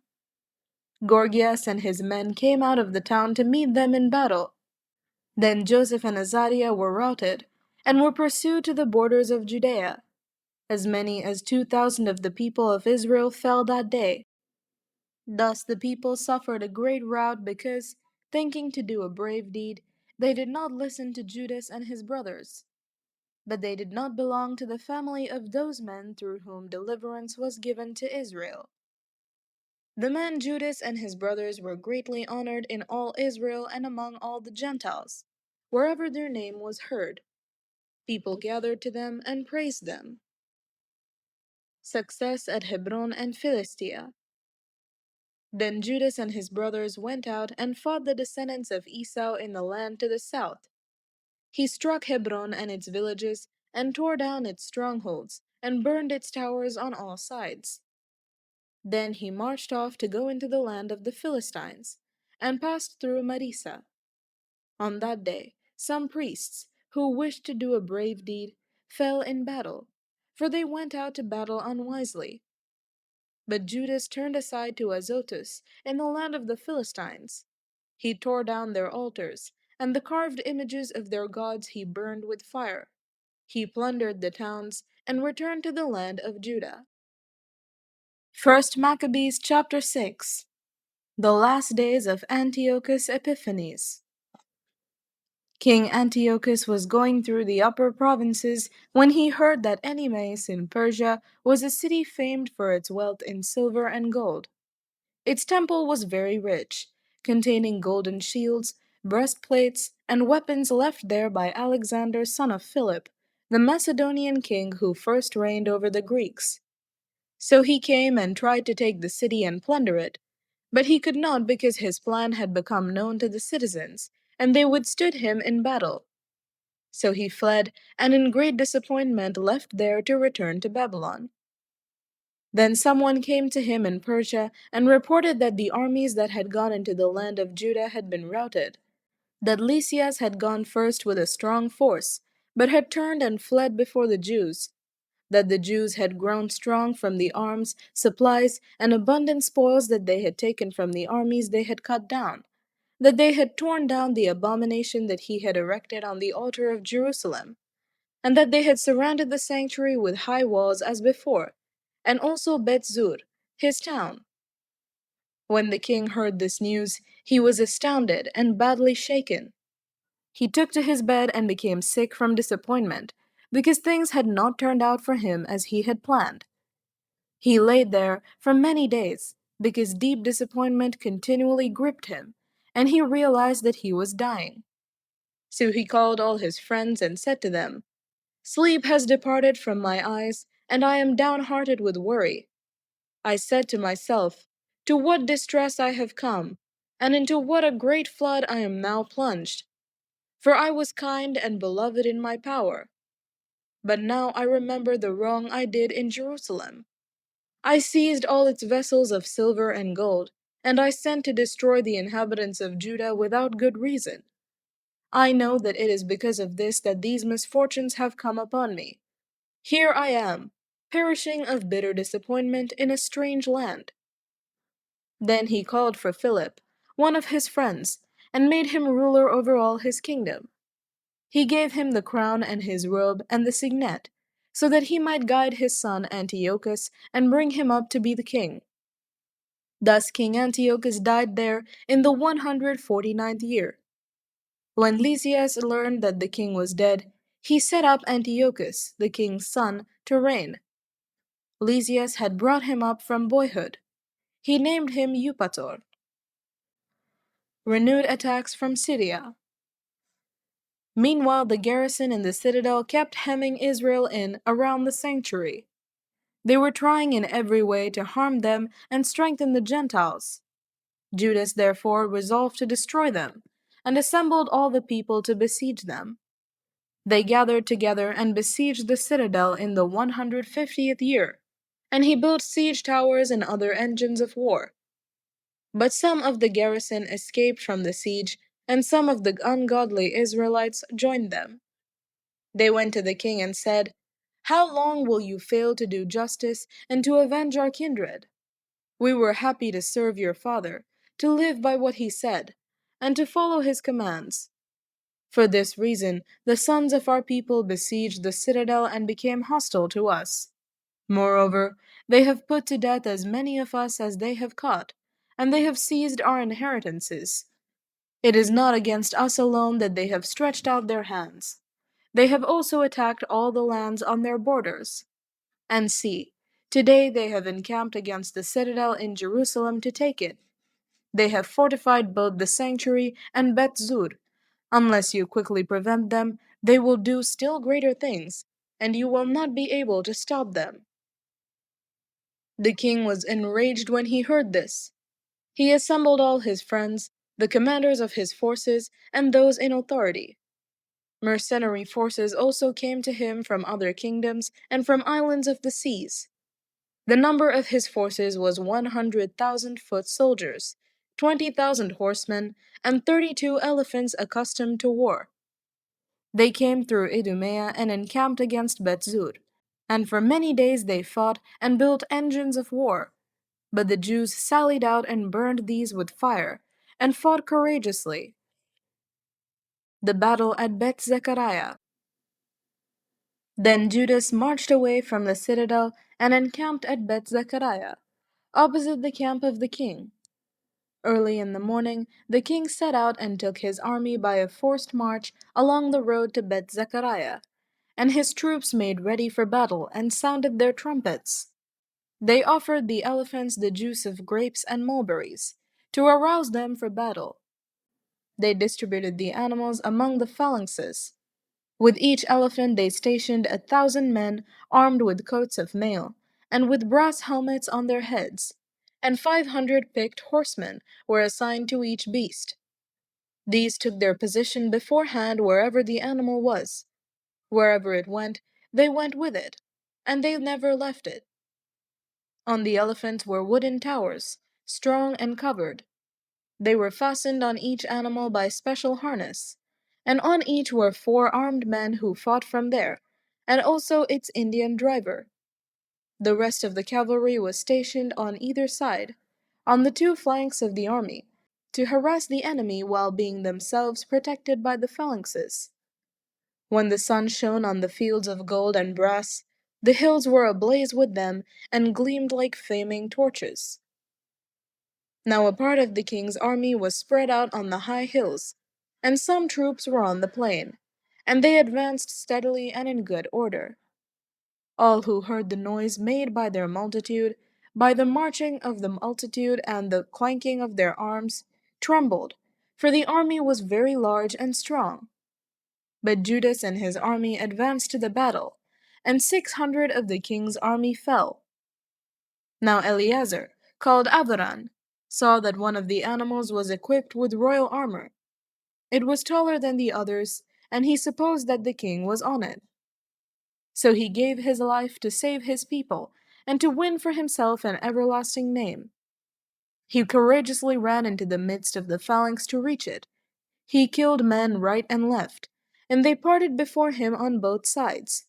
Speaker 1: Gorgias and his men came out of the town to meet them in battle. Then Joseph and Azariah were routed, and were pursued to the borders of Judea. As many as 2,000 of the people of Israel fell that day. Thus the people suffered a great rout because, thinking to do a brave deed, they did not listen to Judas and his brothers. But they did not belong to the family of those men through whom deliverance was given to Israel. The man Judas and his brothers were greatly honored in all Israel and among all the Gentiles. Wherever their name was heard, people gathered to them and praised them. Success at Hebron and Philistia. Then Judas and his brothers went out and fought the descendants of Esau in the land to the south. He struck Hebron and its villages, and tore down its strongholds, and burned its towers on all sides. Then he marched off to go into the land of the Philistines, and passed through Marisa. On that day, some priests, who wished to do a brave deed, fell in battle, for they went out to battle unwisely. But Judas turned aside to Azotus, in the land of the Philistines. He tore down their altars, and the carved images of their gods he burned with fire. He plundered the towns, and returned to the land of Judah. First Maccabees chapter 6. The last days of Antiochus Epiphanes. King Antiochus was going through the upper provinces when he heard that Animais in Persia was a city famed for its wealth in silver and gold. Its temple was very rich, containing golden shields, breastplates, and weapons left there by Alexander son of Philip, the Macedonian king who first reigned over the Greeks. So he came and tried to take the city and plunder it, but he could not because his plan had become known to the citizens, and they withstood him in battle. So he fled, and in great disappointment left there to return to Babylon. Then someone came to him in Persia and reported that the armies that had gone into the land of Judah had been routed, that Lysias had gone first with a strong force, but had turned and fled before the Jews, that the Jews had grown strong from the arms, supplies, and abundant spoils that they had taken from the armies they had cut down, that they had torn down the abomination that he had erected on the altar of Jerusalem, and that they had surrounded the sanctuary with high walls as before, and also Beth-zur, his town. When the king heard this news, he was astounded and badly shaken. He took to his bed and became sick from disappointment, because things had not turned out for him as he had planned. He lay there for many days, because deep disappointment continually gripped him, and he realized that he was dying. So he called all his friends and said to them, "Sleep has departed from my eyes, and I am downhearted with worry. I said to myself, to what distress I have come, and into what a great flood I am now plunged. For I was kind and beloved in my power. But now I remember the wrong I did in Jerusalem. I seized all its vessels of silver and gold, and I sent to destroy the inhabitants of Judah without good reason. I know that it is because of this that these misfortunes have come upon me. Here I am, perishing of bitter disappointment in a strange land." Then he called for Philip, one of his friends, and made him ruler over all his kingdom. He gave him the crown and his robe and the signet, so that he might guide his son Antiochus and bring him up to be the king. Thus King Antiochus died there in the 149th year. When Lysias learned that the king was dead, he set up Antiochus, the king's son, to reign. Lysias had brought him up from boyhood. He named him Eupator. Renewed attacks from Syria. Meanwhile, the garrison in the citadel kept hemming Israel in around the sanctuary. They were trying in every way to harm them and strengthen the Gentiles. Judas therefore resolved to destroy them, and assembled all the people to besiege them. They gathered together and besieged the citadel in the 150th year, and he built siege towers and other engines of war. But some of the garrison escaped from the siege, and some of the ungodly Israelites joined them. They went to the king and said, "How long will you fail to do justice and to avenge our kindred? We were happy to serve your father, to live by what he said, and to follow his commands. For this reason, the sons of our people besieged the citadel and became hostile to us. Moreover, they have put to death as many of us as they have caught, and they have seized our inheritances. It is not against us alone that they have stretched out their hands. They have also attacked all the lands on their borders. And see, today they have encamped against the citadel in Jerusalem to take it. They have fortified both the sanctuary and Beth Zur. Unless you quickly prevent them, they will do still greater things, and you will not be able to stop them. The king was enraged when he heard this. He assembled all his friends, the commanders of his forces, and those in authority. Mercenary forces also came to him from other kingdoms and from islands of the seas. The number of his forces was 100,000 foot soldiers, 20,000 horsemen, and 32 elephants accustomed to war. They came through Idumea and encamped against Bethzur, and for many days they fought and built engines of war. But the Jews sallied out and burned these with fire, and fought courageously. The battle at Beth Zechariah. Then Judas marched away from the citadel and encamped at Beth Zechariah, opposite the camp of the king. Early in the morning, the king set out and took his army by a forced march along the road to Beth Zechariah, and his troops made ready for battle and sounded their trumpets. They offered the elephants the juice of grapes and mulberries, to arouse them for battle. They distributed the animals among the phalanxes. With each elephant they stationed 1,000 men armed with coats of mail, and with brass helmets on their heads, and 500 picked horsemen were assigned to each beast. These took their position beforehand wherever the animal was. Wherever it went, they went with it, and they never left it. On the elephants were wooden towers, strong and covered. They were fastened on each animal by special harness, and on each were 4 armed men who fought from there, and also its Indian driver. The rest of the cavalry was stationed on either side, on the 2 flanks of the army, to harass the enemy while being themselves protected by the phalanxes. When the sun shone on the fields of gold and brass, the hills were ablaze with them and gleamed like flaming torches. Now a part of the king's army was spread out on the high hills, and some troops were on the plain, and they advanced steadily and in good order. All who heard the noise made by their multitude, by the marching of the multitude and the clanking of their arms, trembled, for the army was very large and strong. But Judas and his army advanced to the battle, and 600 of the king's army fell. Now Eleazar, called Avaran, saw that one of the animals was equipped with royal armor. It was taller than the others, and he supposed that the king was on it. So he gave his life to save his people, and to win for himself an everlasting name. He courageously ran into the midst of the phalanx to reach it. He killed men right and left, and they parted before him on both sides.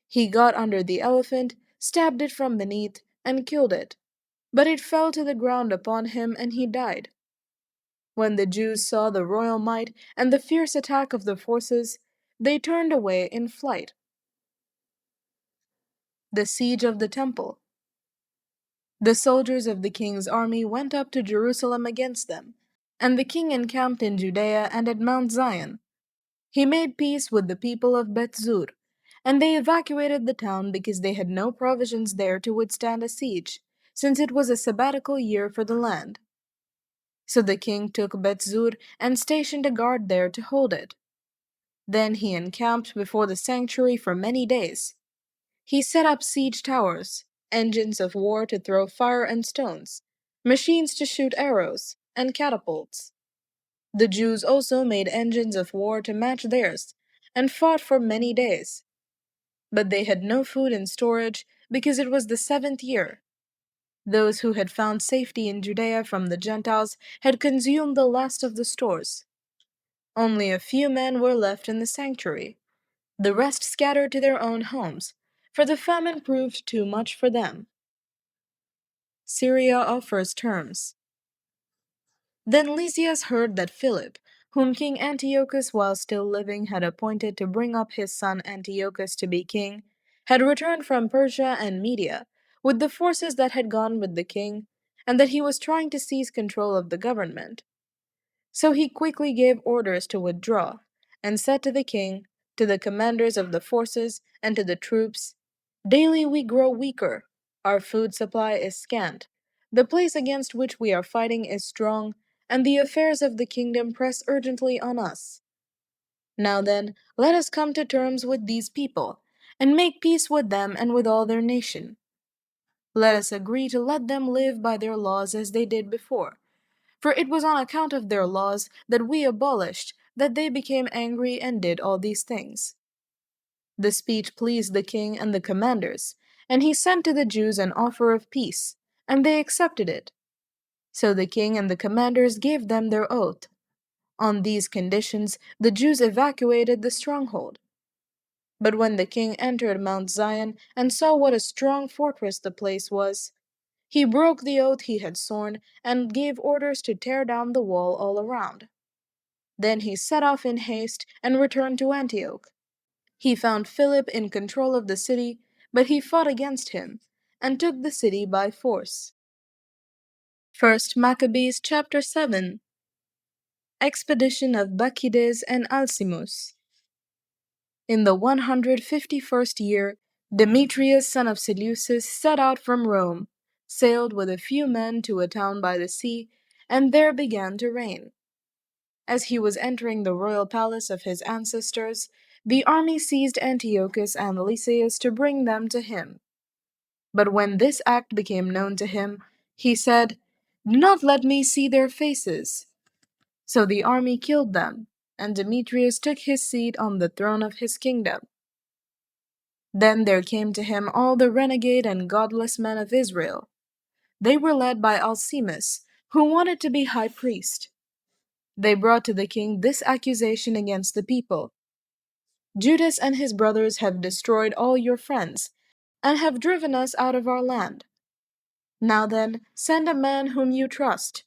Speaker 1: He got under the elephant, stabbed it from beneath, and killed it. But it fell to the ground upon him, and he died. When the Jews saw the royal might and the fierce attack of the forces, they turned away in flight. The siege of the temple. The soldiers of the king's army went up to Jerusalem against them, and the king encamped in Judea and at Mount Zion. He made peace with the people of Bethzur, and they evacuated the town because they had no provisions there to withstand a siege, since it was a sabbatical year for the land. So the king took Bethzur and stationed a guard there to hold it. Then he encamped before the sanctuary for many days. He set up siege towers, engines of war to throw fire and stones, machines to shoot arrows, and catapults. The Jews also made engines of war to match theirs, and fought for many days. But they had no food in storage because it was the 7th year. Those who had found safety in Judea from the Gentiles had consumed the last of the stores. Only a few men were left in the sanctuary. The rest scattered to their own homes, for the famine proved too much for them. Syria offers terms. Then Lysias heard that Philip, whom King Antiochus, while still living, had appointed to bring up his son Antiochus to be king, had returned from Persia and Media with the forces that had gone with the king, and that he was trying to seize control of the government. So he quickly gave orders to withdraw, and said to the king, to the commanders of the forces, and to the troops, "Daily we grow weaker, our food supply is scant, the place against which we are fighting is strong, and the affairs of the kingdom press urgently on us. Now then, let us come to terms with these people, and make peace with them and with all their nation. Let us agree to let them live by their laws as they did before. For it was on account of their laws that we abolished, that they became angry and did all these things." The speech pleased the king and the commanders, and he sent to the Jews an offer of peace, and they accepted it. So the king and the commanders gave them their oath. On these conditions, the Jews evacuated the stronghold. But when the king entered Mount Zion and saw what a strong fortress the place was, he broke the oath he had sworn and gave orders to tear down the wall all around. Then he set off in haste and returned to Antioch. He found Philip in control of the city, but he fought against him and took the city by force. First Maccabees chapter 7. Expedition of Bacchides and Alcimus. In the 151st year, Demetrius son of Seleucus set out from Rome, sailed with a few men to a town by the sea, and there began to reign. As he was entering the royal palace of his ancestors, the army seized Antiochus and Lysias to bring them to him. But when this act became known to him, he said, "Do not let me see their faces." So the army killed them, and Demetrius took his seat on the throne of his kingdom. Then there came to him all the renegade and godless men of Israel. They were led by Alcimus, who wanted to be high priest. They brought to the king this accusation against the people: "Judas and his brothers have destroyed all your friends, and have driven us out of our land. Now then, send a man whom you trust.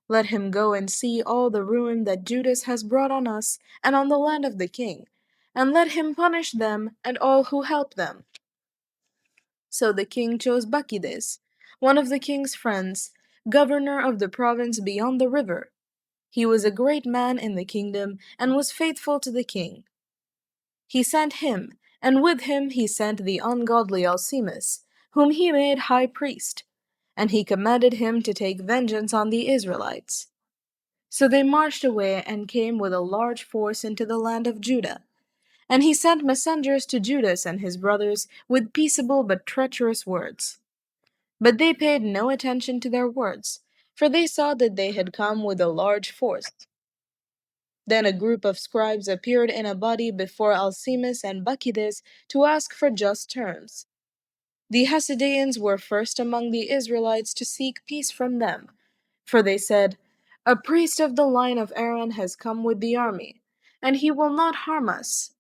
Speaker 1: Let him go and see all the ruin that Judas has brought on us and on the land of the king, and let him punish them and all who help them." So the king chose Bacchides, one of the king's friends, governor of the province beyond the river. He was a great man in the kingdom and was faithful to the king. He sent him, and with him he sent the ungodly Alcimus, whom he made high priest, and he commanded him to take vengeance on the Israelites. So they marched away and came with a large force into the land of Judah. And he sent messengers to Judas and his brothers with peaceable but treacherous words. But they paid no attention to their words, for they saw that they had come with a large force. Then a group of scribes appeared in a body before Alcimus and Bacchides to ask for just terms. The Hasideans were first among the Israelites to seek peace from them, for they said, "A priest of the line of Aaron has come with the army, and he will not harm us."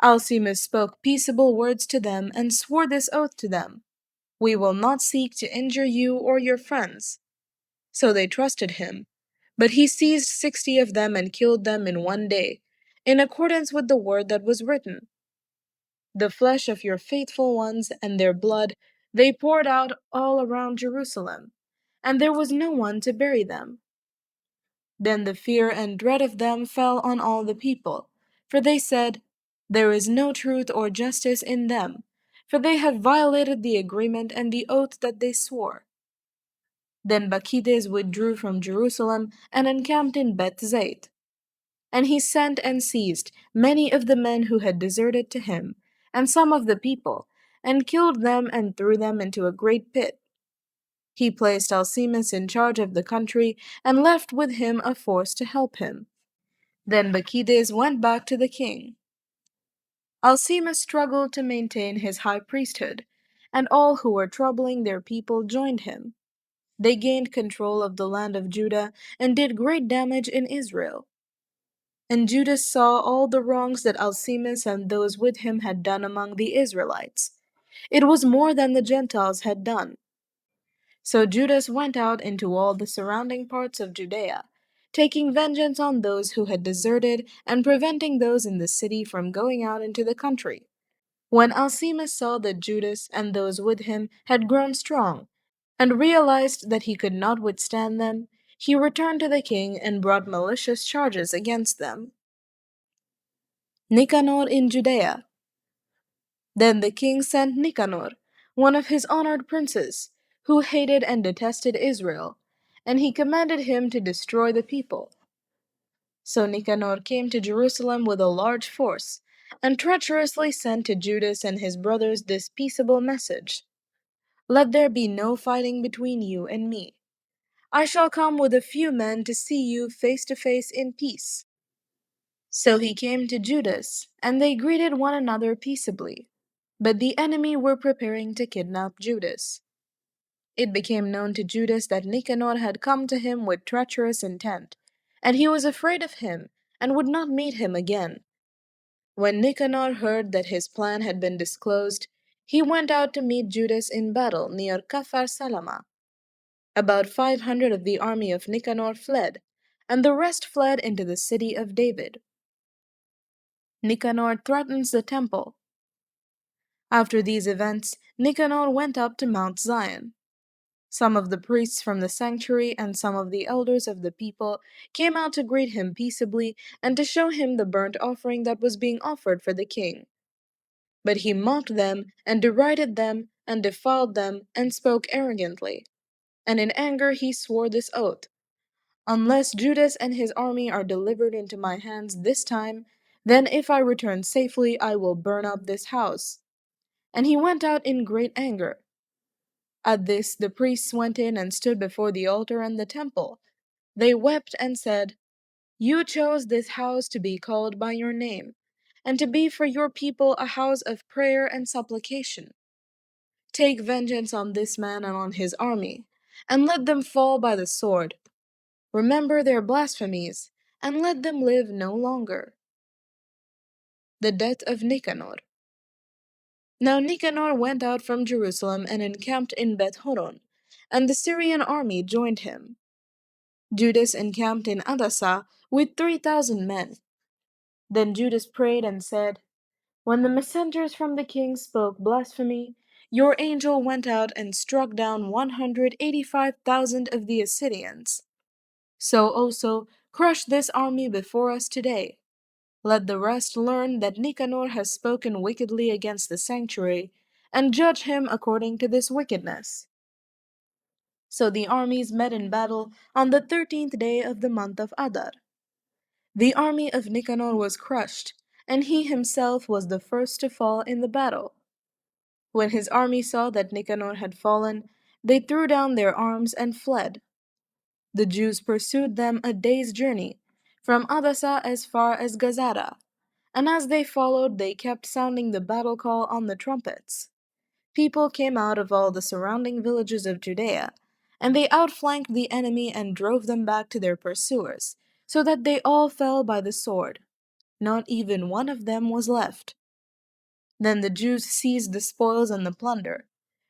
Speaker 1: Alcimus spoke peaceable words to them and swore this oath to them: "We will not seek to injure you or your friends." So they trusted him. But he seized 60 of them and killed them in one day, in accordance with the word that was written: "The flesh of your faithful ones and their blood they poured out all around Jerusalem, and there was no one to bury them." Then the fear and dread of them fell on all the people, for they said, "There is no truth or justice in them, for they have violated the agreement and the oath that they swore." Then Bacchides withdrew from Jerusalem and encamped in Bethzait. And he sent and seized many of the men who had deserted to him, and some of the people, and killed them and threw them into a great pit. He placed Alcimus in charge of the country, and left with him a force to help him. Then Bacchides went back to the king. Alcimus struggled to maintain his high priesthood, and all who were troubling their people joined him. They gained control of the land of Judah and did great damage in Israel. And Judas saw all the wrongs that Alcimus and those with him had done among the Israelites. It was more than the Gentiles had done. So Judas went out into all the surrounding parts of Judea, taking vengeance on those who had deserted and preventing those in the city from going out into the country. When Alcimus saw that Judas and those with him had grown strong, and realized that he could not withstand them, he returned to the king and brought malicious charges against them. Nicanor in Judea. Then the king sent Nicanor, one of his honored princes, who hated and detested Israel, and he commanded him to destroy the people. So Nicanor came to Jerusalem with a large force, and treacherously sent to Judas and his brothers this peaceable message: "Let there be no fighting between you and me. I shall come with a few men to see you face to face in peace." So he came to Judas, and they greeted one another peaceably. But the enemy were preparing to kidnap Judas. It became known to Judas that Nicanor had come to him with treacherous intent, and he was afraid of him and would not meet him again. When Nicanor heard that his plan had been disclosed, he went out to meet Judas in battle near Kafar Salama. About 500 of the army of Nicanor fled, and the rest fled into the city of David. Nicanor threatens the temple. After these events, Nicanor went up to Mount Zion. Some of the priests from the sanctuary and some of the elders of the people came out to greet him peaceably and to show him the burnt offering that was being offered for the king. But he mocked them and derided them and defiled them and spoke arrogantly. And in anger he swore this oath: "Unless Judas and his army are delivered into my hands this time, then if I return safely I will burn up this house." And he went out in great anger. At this the priests went in and stood before the altar and the temple. They wept and said, "You chose this house to be called by your name, and to be for your people a house of prayer and supplication. Take vengeance on this man and on his army, and let them fall by the sword. Remember their blasphemies, and let them live no longer." The death of Nicanor. Now Nicanor went out from Jerusalem and encamped in Beth Horon, and the Syrian army joined him. Judas encamped in Adasa with 3,000 men. Then Judas prayed and said, "When the messengers from the king spoke blasphemy, your angel went out and struck down 185,000 of the Assyrians. So also crush this army before us today. Let the rest learn that Nicanor has spoken wickedly against the sanctuary, and judge him according to this wickedness." So the armies met in battle on the 13th day of the month of Adar. The army of Nicanor was crushed, and he himself was the first to fall in the battle. When his army saw that Nicanor had fallen, they threw down their arms and fled. The Jews pursued them a day's journey, from Adasa as far as Gazara, and as they followed, they kept sounding the battle call on the trumpets. People came out of all the surrounding villages of Judea, and they outflanked the enemy and drove them back to their pursuers, so that they all fell by the sword. Not even one of them was left. Then the Jews seized the spoils and the plunder.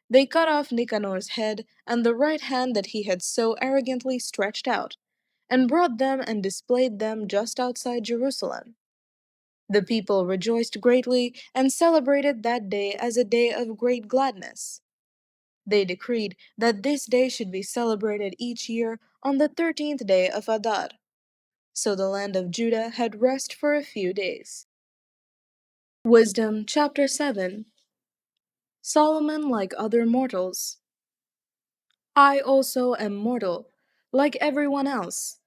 Speaker 1: They cut off Nicanor's head and the right hand that he had so arrogantly stretched out, and brought them and displayed them just outside Jerusalem. The people rejoiced greatly and celebrated that day as a day of great gladness. They decreed that this day should be celebrated each year on the 13th day of Adar. So the land of Judah had rest for a few days. Wisdom chapter 7. Solomon like other mortals. I also am mortal, like everyone else,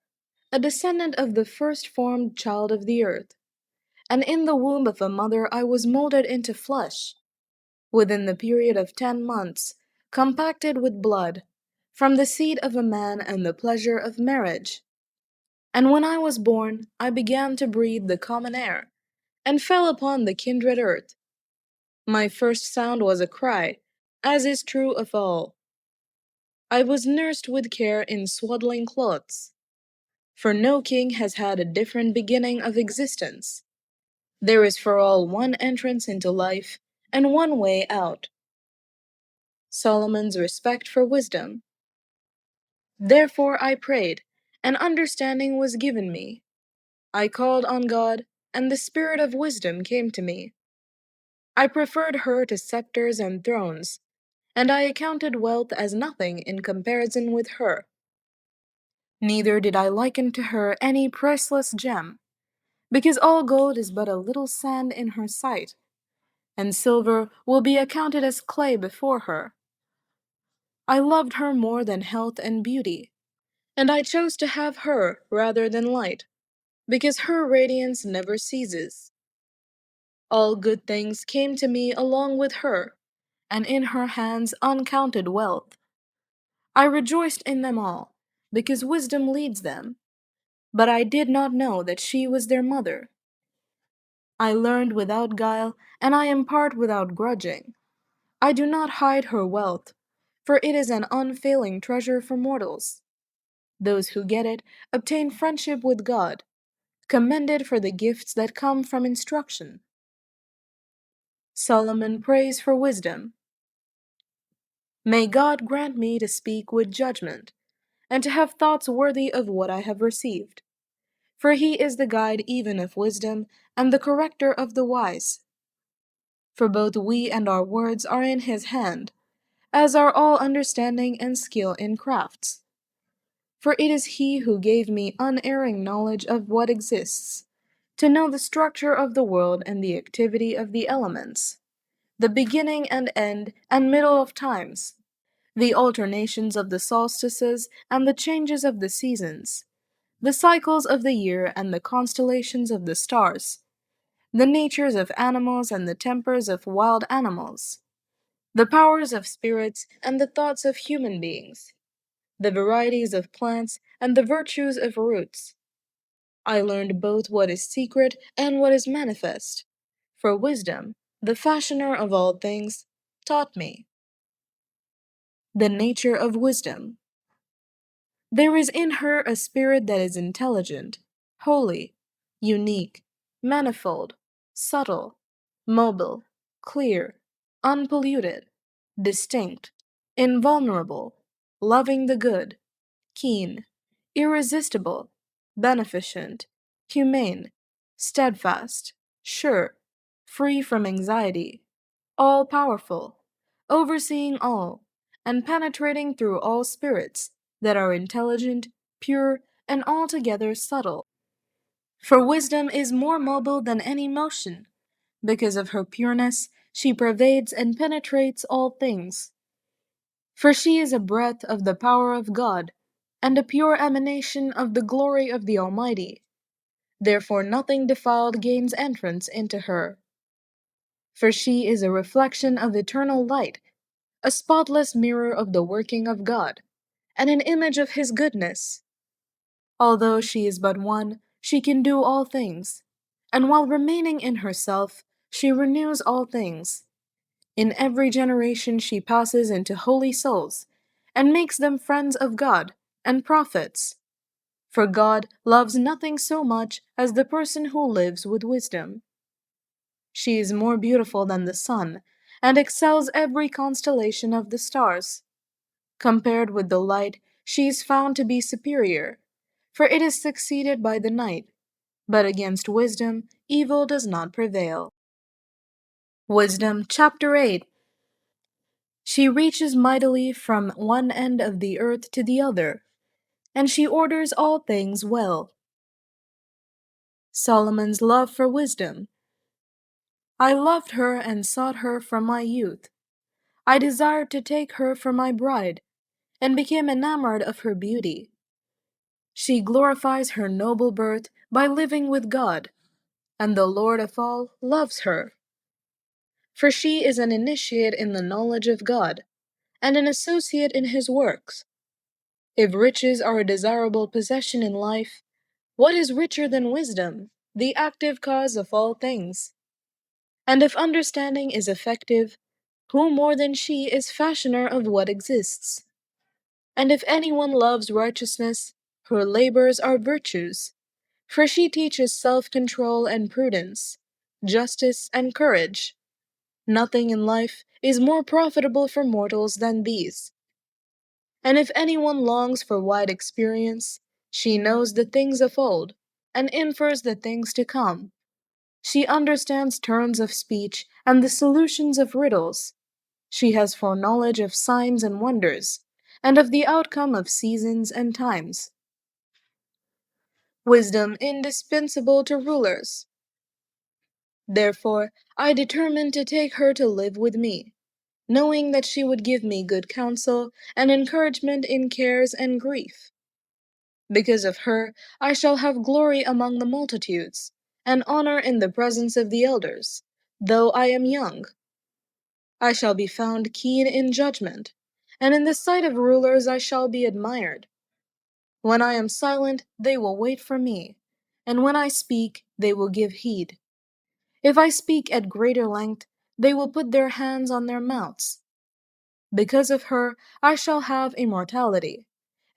Speaker 1: a descendant of the first formed child of the earth. And in the womb of a mother I was molded into flesh, within the period of 10 months, compacted with blood, from the seed of a man and the pleasure of marriage. And when I was born, I began to breathe the common air, and fell upon the kindred earth. My first sound was a cry, as is true of all. I was nursed with care in swaddling clothes. For no king has had a different beginning of existence. There is for all one entrance into life, and one way out. Solomon's respect for wisdom. Therefore I prayed, and understanding was given me. I called on God, and the spirit of wisdom came to me. I preferred her to scepters and thrones, and I accounted wealth as nothing in comparison with her. Neither did I liken to her any priceless gem, because all gold is but a little sand in her sight, and silver will be accounted as clay before her. I loved her more than health and beauty, and I chose to have her rather than light, because her radiance never ceases. All good things came to me along with her, and in her hands uncounted wealth. I rejoiced in them all, because wisdom leads them, but I did not know that she was their mother. I learned without guile, and I impart without grudging. I do not hide her wealth, for it is an unfailing treasure for mortals. Those who get it obtain friendship with God, commended for the gifts that come from instruction. Solomon prays for wisdom. May God grant me to speak with judgment, and to have thoughts worthy of what I have received. For he is the guide even of wisdom, and the corrector of the wise. For both we and our words are in his hand, as are all understanding and skill in crafts. For it is he who gave me unerring knowledge of what exists, to know the structure of the world and the activity of the elements, the beginning and end and middle of times, the alternations of the solstices and the changes of the seasons, the cycles of the year and the constellations of the stars, the natures of animals and the tempers of wild animals, the powers of spirits and the thoughts of human beings, the varieties of plants and the virtues of roots. I learned both what is secret and what is manifest, for wisdom, the fashioner of all things, taught me. The nature of wisdom. There is in her a spirit that is intelligent, holy, unique, manifold, subtle, mobile, clear, unpolluted, distinct, invulnerable, loving the good, keen, irresistible, beneficent, humane, steadfast, sure, free from anxiety, all powerful, overseeing all, and penetrating through all spirits that are intelligent, pure, and altogether subtle. For wisdom is more mobile than any motion. Because of her pureness, she pervades and penetrates all things. For she is a breath of the power of God, and a pure emanation of the glory of the Almighty. Therefore nothing defiled gains entrance into her. For she is a reflection of eternal light, a spotless mirror of the working of God, and an image of His goodness. Although she is but one, she can do all things, and while remaining in herself, she renews all things. In every generation she passes into holy souls, and makes them friends of God and prophets. For God loves nothing so much as the person who lives with wisdom. She is more beautiful than the sun, and excels every constellation of the stars. Compared with the light, she is found to be superior, for it is succeeded by the night, but against wisdom evil does not prevail. Wisdom, chapter 8. She reaches mightily from one end of the earth to the other, and she orders all things well. Solomon's love for wisdom. I loved her and sought her from my youth. I desired to take her for my bride, and became enamored of her beauty. She glorifies her noble birth by living with God, and the Lord of all loves her. For she is an initiate in the knowledge of God, and an associate in His works. If riches are a desirable possession in life, what is richer than wisdom, the active cause of all things? And if understanding is effective, who more than she is fashioner of what exists? And if anyone loves righteousness, her labors are virtues, for she teaches self-control and prudence, justice and courage. Nothing in life is more profitable for mortals than these. And if anyone longs for wide experience, She knows the things of old, and infers the things to come. She understands turns of speech and the solutions of riddles. She has foreknowledge of signs and wonders, and of the outcome of seasons and times. Wisdom indispensable to rulers. Therefore, I determined to take her to live with me, knowing that she would give me good counsel and encouragement in cares and grief. Because of her, I shall have glory among the multitudes, and honor in the presence of the elders, though I am young. I shall be found keen in judgment, and in the sight of rulers I shall be admired. When I am silent, they will wait for me, and when I speak, they will give heed. If I speak at greater length, they will put their hands on their mouths. Because of her, I shall have immortality,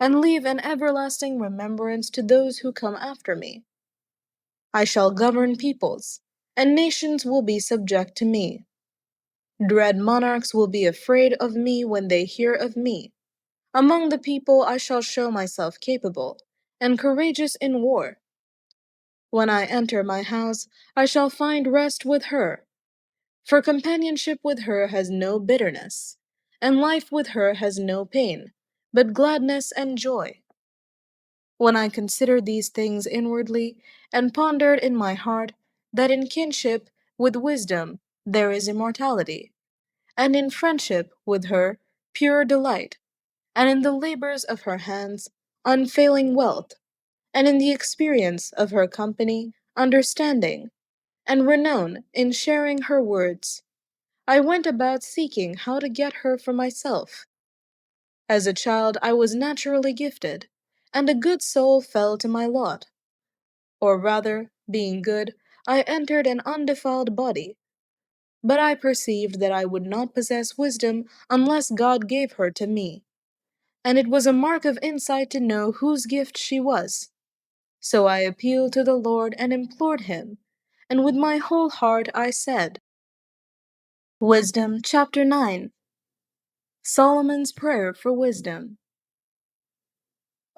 Speaker 1: and leave an everlasting remembrance to those who come after me. I shall govern peoples, and nations will be subject to me. Dread monarchs will be afraid of me when they hear of me. Among the people I shall show myself capable, and courageous in war. When I enter my house, I shall find rest with her, for companionship with her has no bitterness, and life with her has no pain, but gladness and joy. When I considered these things inwardly, and pondered in my heart that in kinship with wisdom there is immortality, and in friendship with her pure delight, and in the labors of her hands unfailing wealth, and in the experience of her company understanding, and renown in sharing her words, I went about seeking how to get her for myself. As a child, I was naturally gifted, and a good soul fell to my lot. Or rather, being good, I entered an undefiled body. But I perceived that I would not possess wisdom unless God gave her to me, and it was a mark of insight to know whose gift she was. So I appealed to the Lord and implored him, and with my whole heart I said, Wisdom chapter 9. Solomon's Prayer for Wisdom.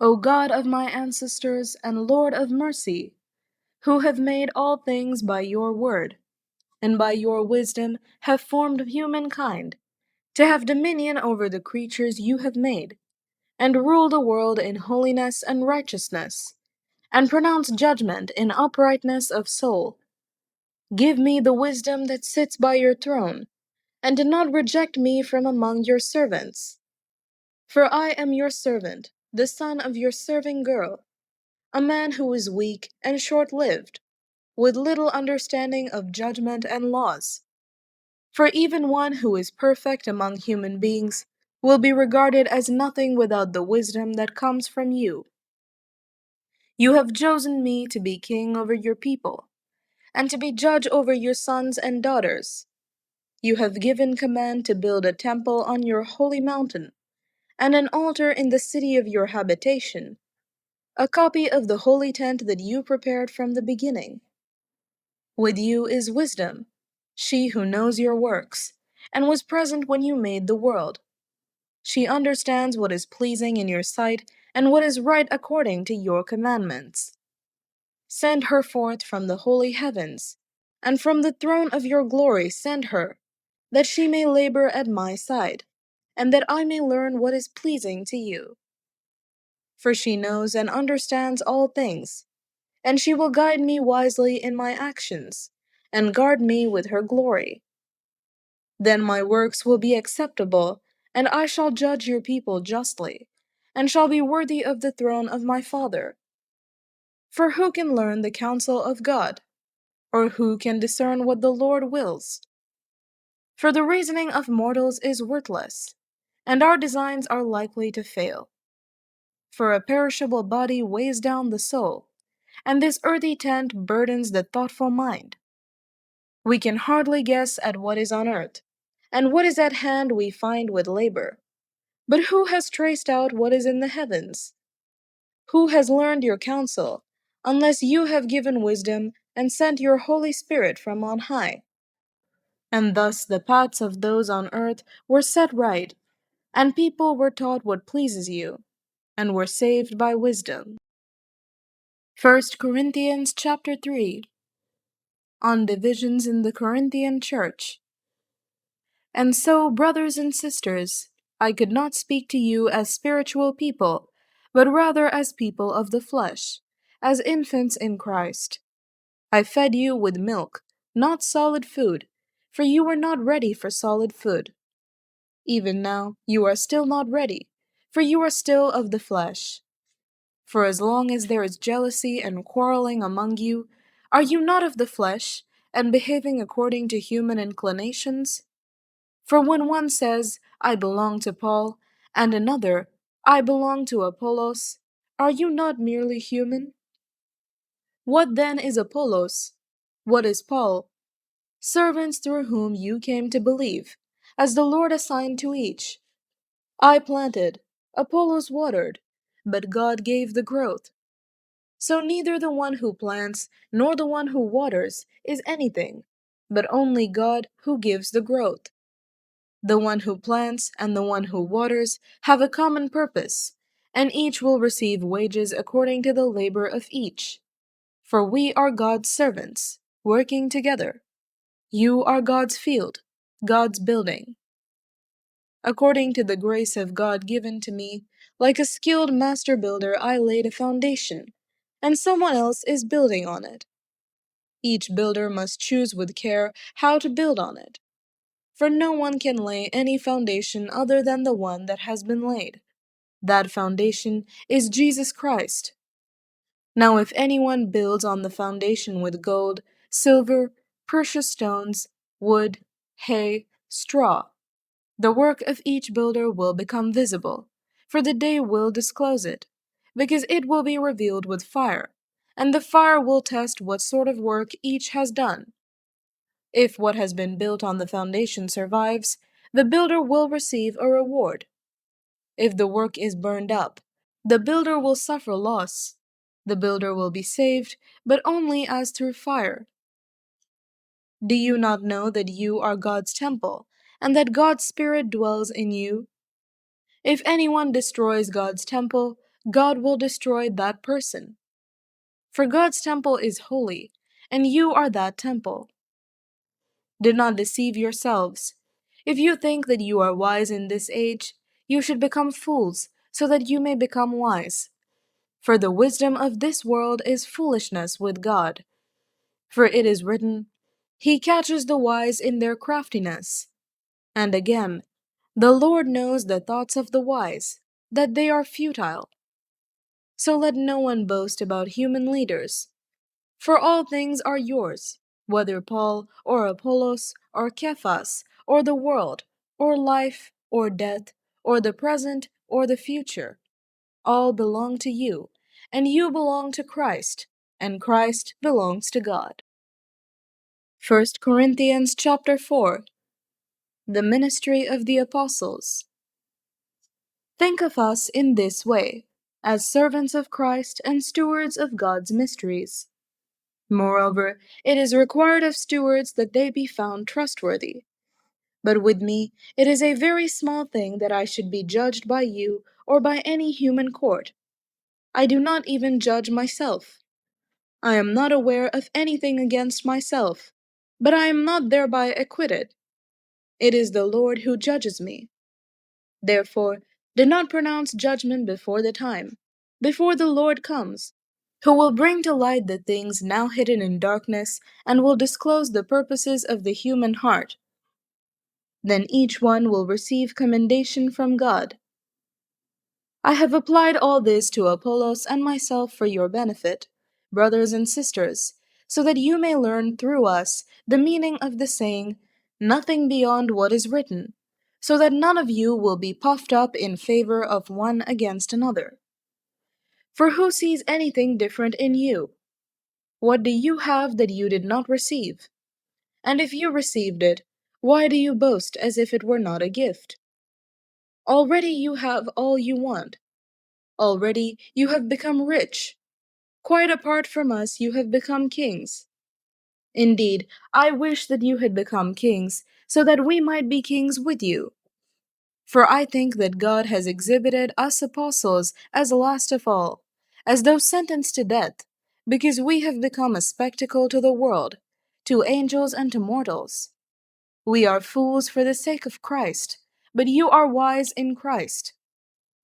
Speaker 1: O God of my ancestors and Lord of mercy, who have made all things by your word, and by your wisdom have formed humankind, to have dominion over the creatures you have made, and rule the world in holiness and righteousness, and pronounce judgment in uprightness of soul. Give me the wisdom that sits by your throne, and do not reject me from among your servants. For I am your servant, the son of your serving girl, a man who is weak and short-lived, with little understanding of judgment and laws. For even one who is perfect among human beings will be regarded as nothing without the wisdom that comes from you. You have chosen me to be king over your people, and to be judge over your sons and daughters. You have given command to build a temple on your holy mountain, and an altar in the city of your habitation, a copy of the holy tent that you prepared from the beginning. With you is wisdom, she who knows your works, and was present when you made the world. She understands what is pleasing in your sight, and what is right according to your commandments. Send her forth from the holy heavens, and from the throne of your glory send her, that she may labor at my side, and that I may learn what is pleasing to you. For she knows and understands all things, and she will guide me wisely in my actions, and guard me with her glory. Then my works will be acceptable, and I shall judge your people justly, and shall be worthy of the throne of my Father. For who can learn the counsel of God? Or who can discern what the Lord wills? For the reasoning of mortals is worthless, and our designs are likely to fail. For a perishable body weighs down the soul, and this earthy tent burdens the thoughtful mind. We can hardly guess at what is on earth, and what is at hand we find with labor. But who has traced out what is in the heavens? Who has learned your counsel, unless you have given wisdom and sent your Holy Spirit from on high? And thus the paths of those on earth were set right, and people were taught what pleases you, and were saved by wisdom. First Corinthians chapter 3 on divisions in the Corinthian church. And so, brothers and sisters, I could not speak to you as spiritual people, but rather as people of the flesh, as infants in Christ. I fed you with milk, not solid food, for you were not ready for solid food. Even now, you are still not ready, for you are still of the flesh. For as long as there is jealousy and quarreling among you, are you not of the flesh, and behaving according to human inclinations? For when one says, I belong to Paul, and another, I belong to Apollos, are you not merely human? What then is Apollos? What is Paul? Servants through whom you came to believe, as the Lord assigned to each. I planted, Apollos watered, but God gave the growth. So neither the one who plants nor the one who waters is anything, but only God who gives the growth. The one who plants and the one who waters have a common purpose, and each will receive wages according to the labor of each. For we are God's servants, working together. You are God's field, God's building. According to the grace of God given to me, like a skilled master builder, I laid a foundation, and someone else is building on it. Each builder must choose with care how to build on it. For no one can lay any foundation other than the one that has been laid. That foundation is Jesus Christ. Now, if anyone builds on the foundation with gold, silver, precious stones, wood, hay, straw, the work of each builder will become visible, for the day will disclose it, because it will be revealed with fire, and the fire will test what sort of work each has done. If what has been built on the foundation survives, the builder will receive a reward. If the work is burned up, the builder will suffer loss. The builder will be saved, but only as through fire. Do you not know that you are God's temple, and that God's Spirit dwells in you? If anyone destroys God's temple, God will destroy that person. For God's temple is holy, and you are that temple. Do not deceive yourselves. If you think that you are wise in this age, you should become fools, so that you may become wise. For the wisdom of this world is foolishness with God. For it is written, He catches the wise in their craftiness. And again, the Lord knows the thoughts of the wise, that they are futile. So let no one boast about human leaders. For all things are yours, whether Paul or Apollos or Cephas or the world or life or death or the present or the future. All belong to you, and you belong to Christ, and Christ belongs to God. First Corinthians chapter 4. The ministry of the apostles. Think of us in this way, as servants of Christ and stewards of God's mysteries. Moreover, it is required of stewards that they be found trustworthy. But with me, it is a very small thing that I should be judged by you or by any human court. I do not even judge myself. I am not aware of anything against myself, but I am not thereby acquitted. It is the Lord who judges me. Therefore, do not pronounce judgment before the time, before the Lord comes, who will bring to light the things now hidden in darkness, and will disclose the purposes of the human heart. Then each one will receive commendation from God. I have applied all this to Apollos and myself for your benefit, brothers and sisters, so that you may learn through us the meaning of the saying, nothing beyond what is written, so that none of you will be puffed up in favor of one against another. For who sees anything different in you? What do you have that you did not receive? And if you received it, why do you boast as if it were not a gift? Already you have all you want. Already you have become rich. Quite apart from us, you have become kings. Indeed, I wish that you had become kings, so that we might be kings with you. For I think that God has exhibited us apostles as last of all, as though sentenced to death, because we have become a spectacle to the world, to angels and to mortals. We are fools for the sake of Christ, but you are wise in Christ.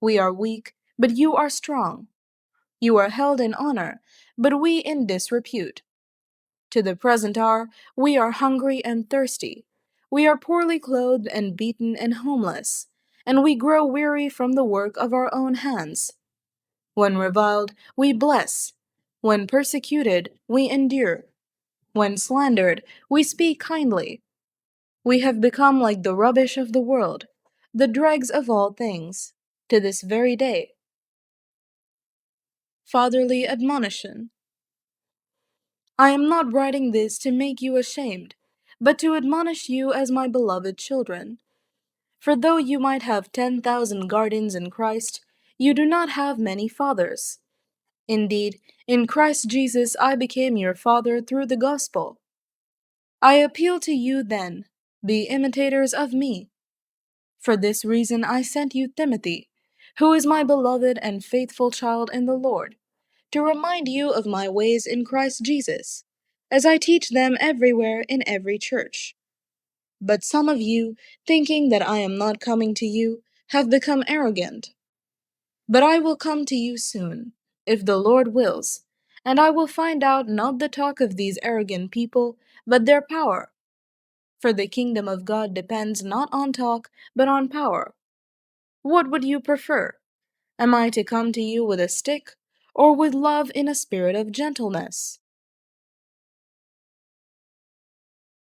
Speaker 1: We are weak, but you are strong. You are held in honor, but we in disrepute. To the present hour, we are hungry and thirsty. We are poorly clothed and beaten and homeless, and we grow weary from the work of our own hands. When reviled, we bless. When persecuted, we endure. When slandered, we speak kindly. We have become like the rubbish of the world, the dregs of all things, to this very day. Fatherly admonition. I am not writing this to make you ashamed, but to admonish you as my beloved children. For though you might have 10,000 guardians in Christ, you do not have many fathers. Indeed, in Christ Jesus I became your father through the gospel. I appeal to you then, be imitators of me. For this reason I sent you Timothy, who is my beloved and faithful child in the Lord, to remind you of my ways in Christ Jesus, as I teach them everywhere in every church. But some of you, thinking that I am not coming to you, have become arrogant. But I will come to you soon, if the Lord wills, and I will find out not the talk of these arrogant people, but their power. For the kingdom of God depends not on talk, but on power. What would you prefer? Am I to come to you with a stick, or with love in a spirit of gentleness?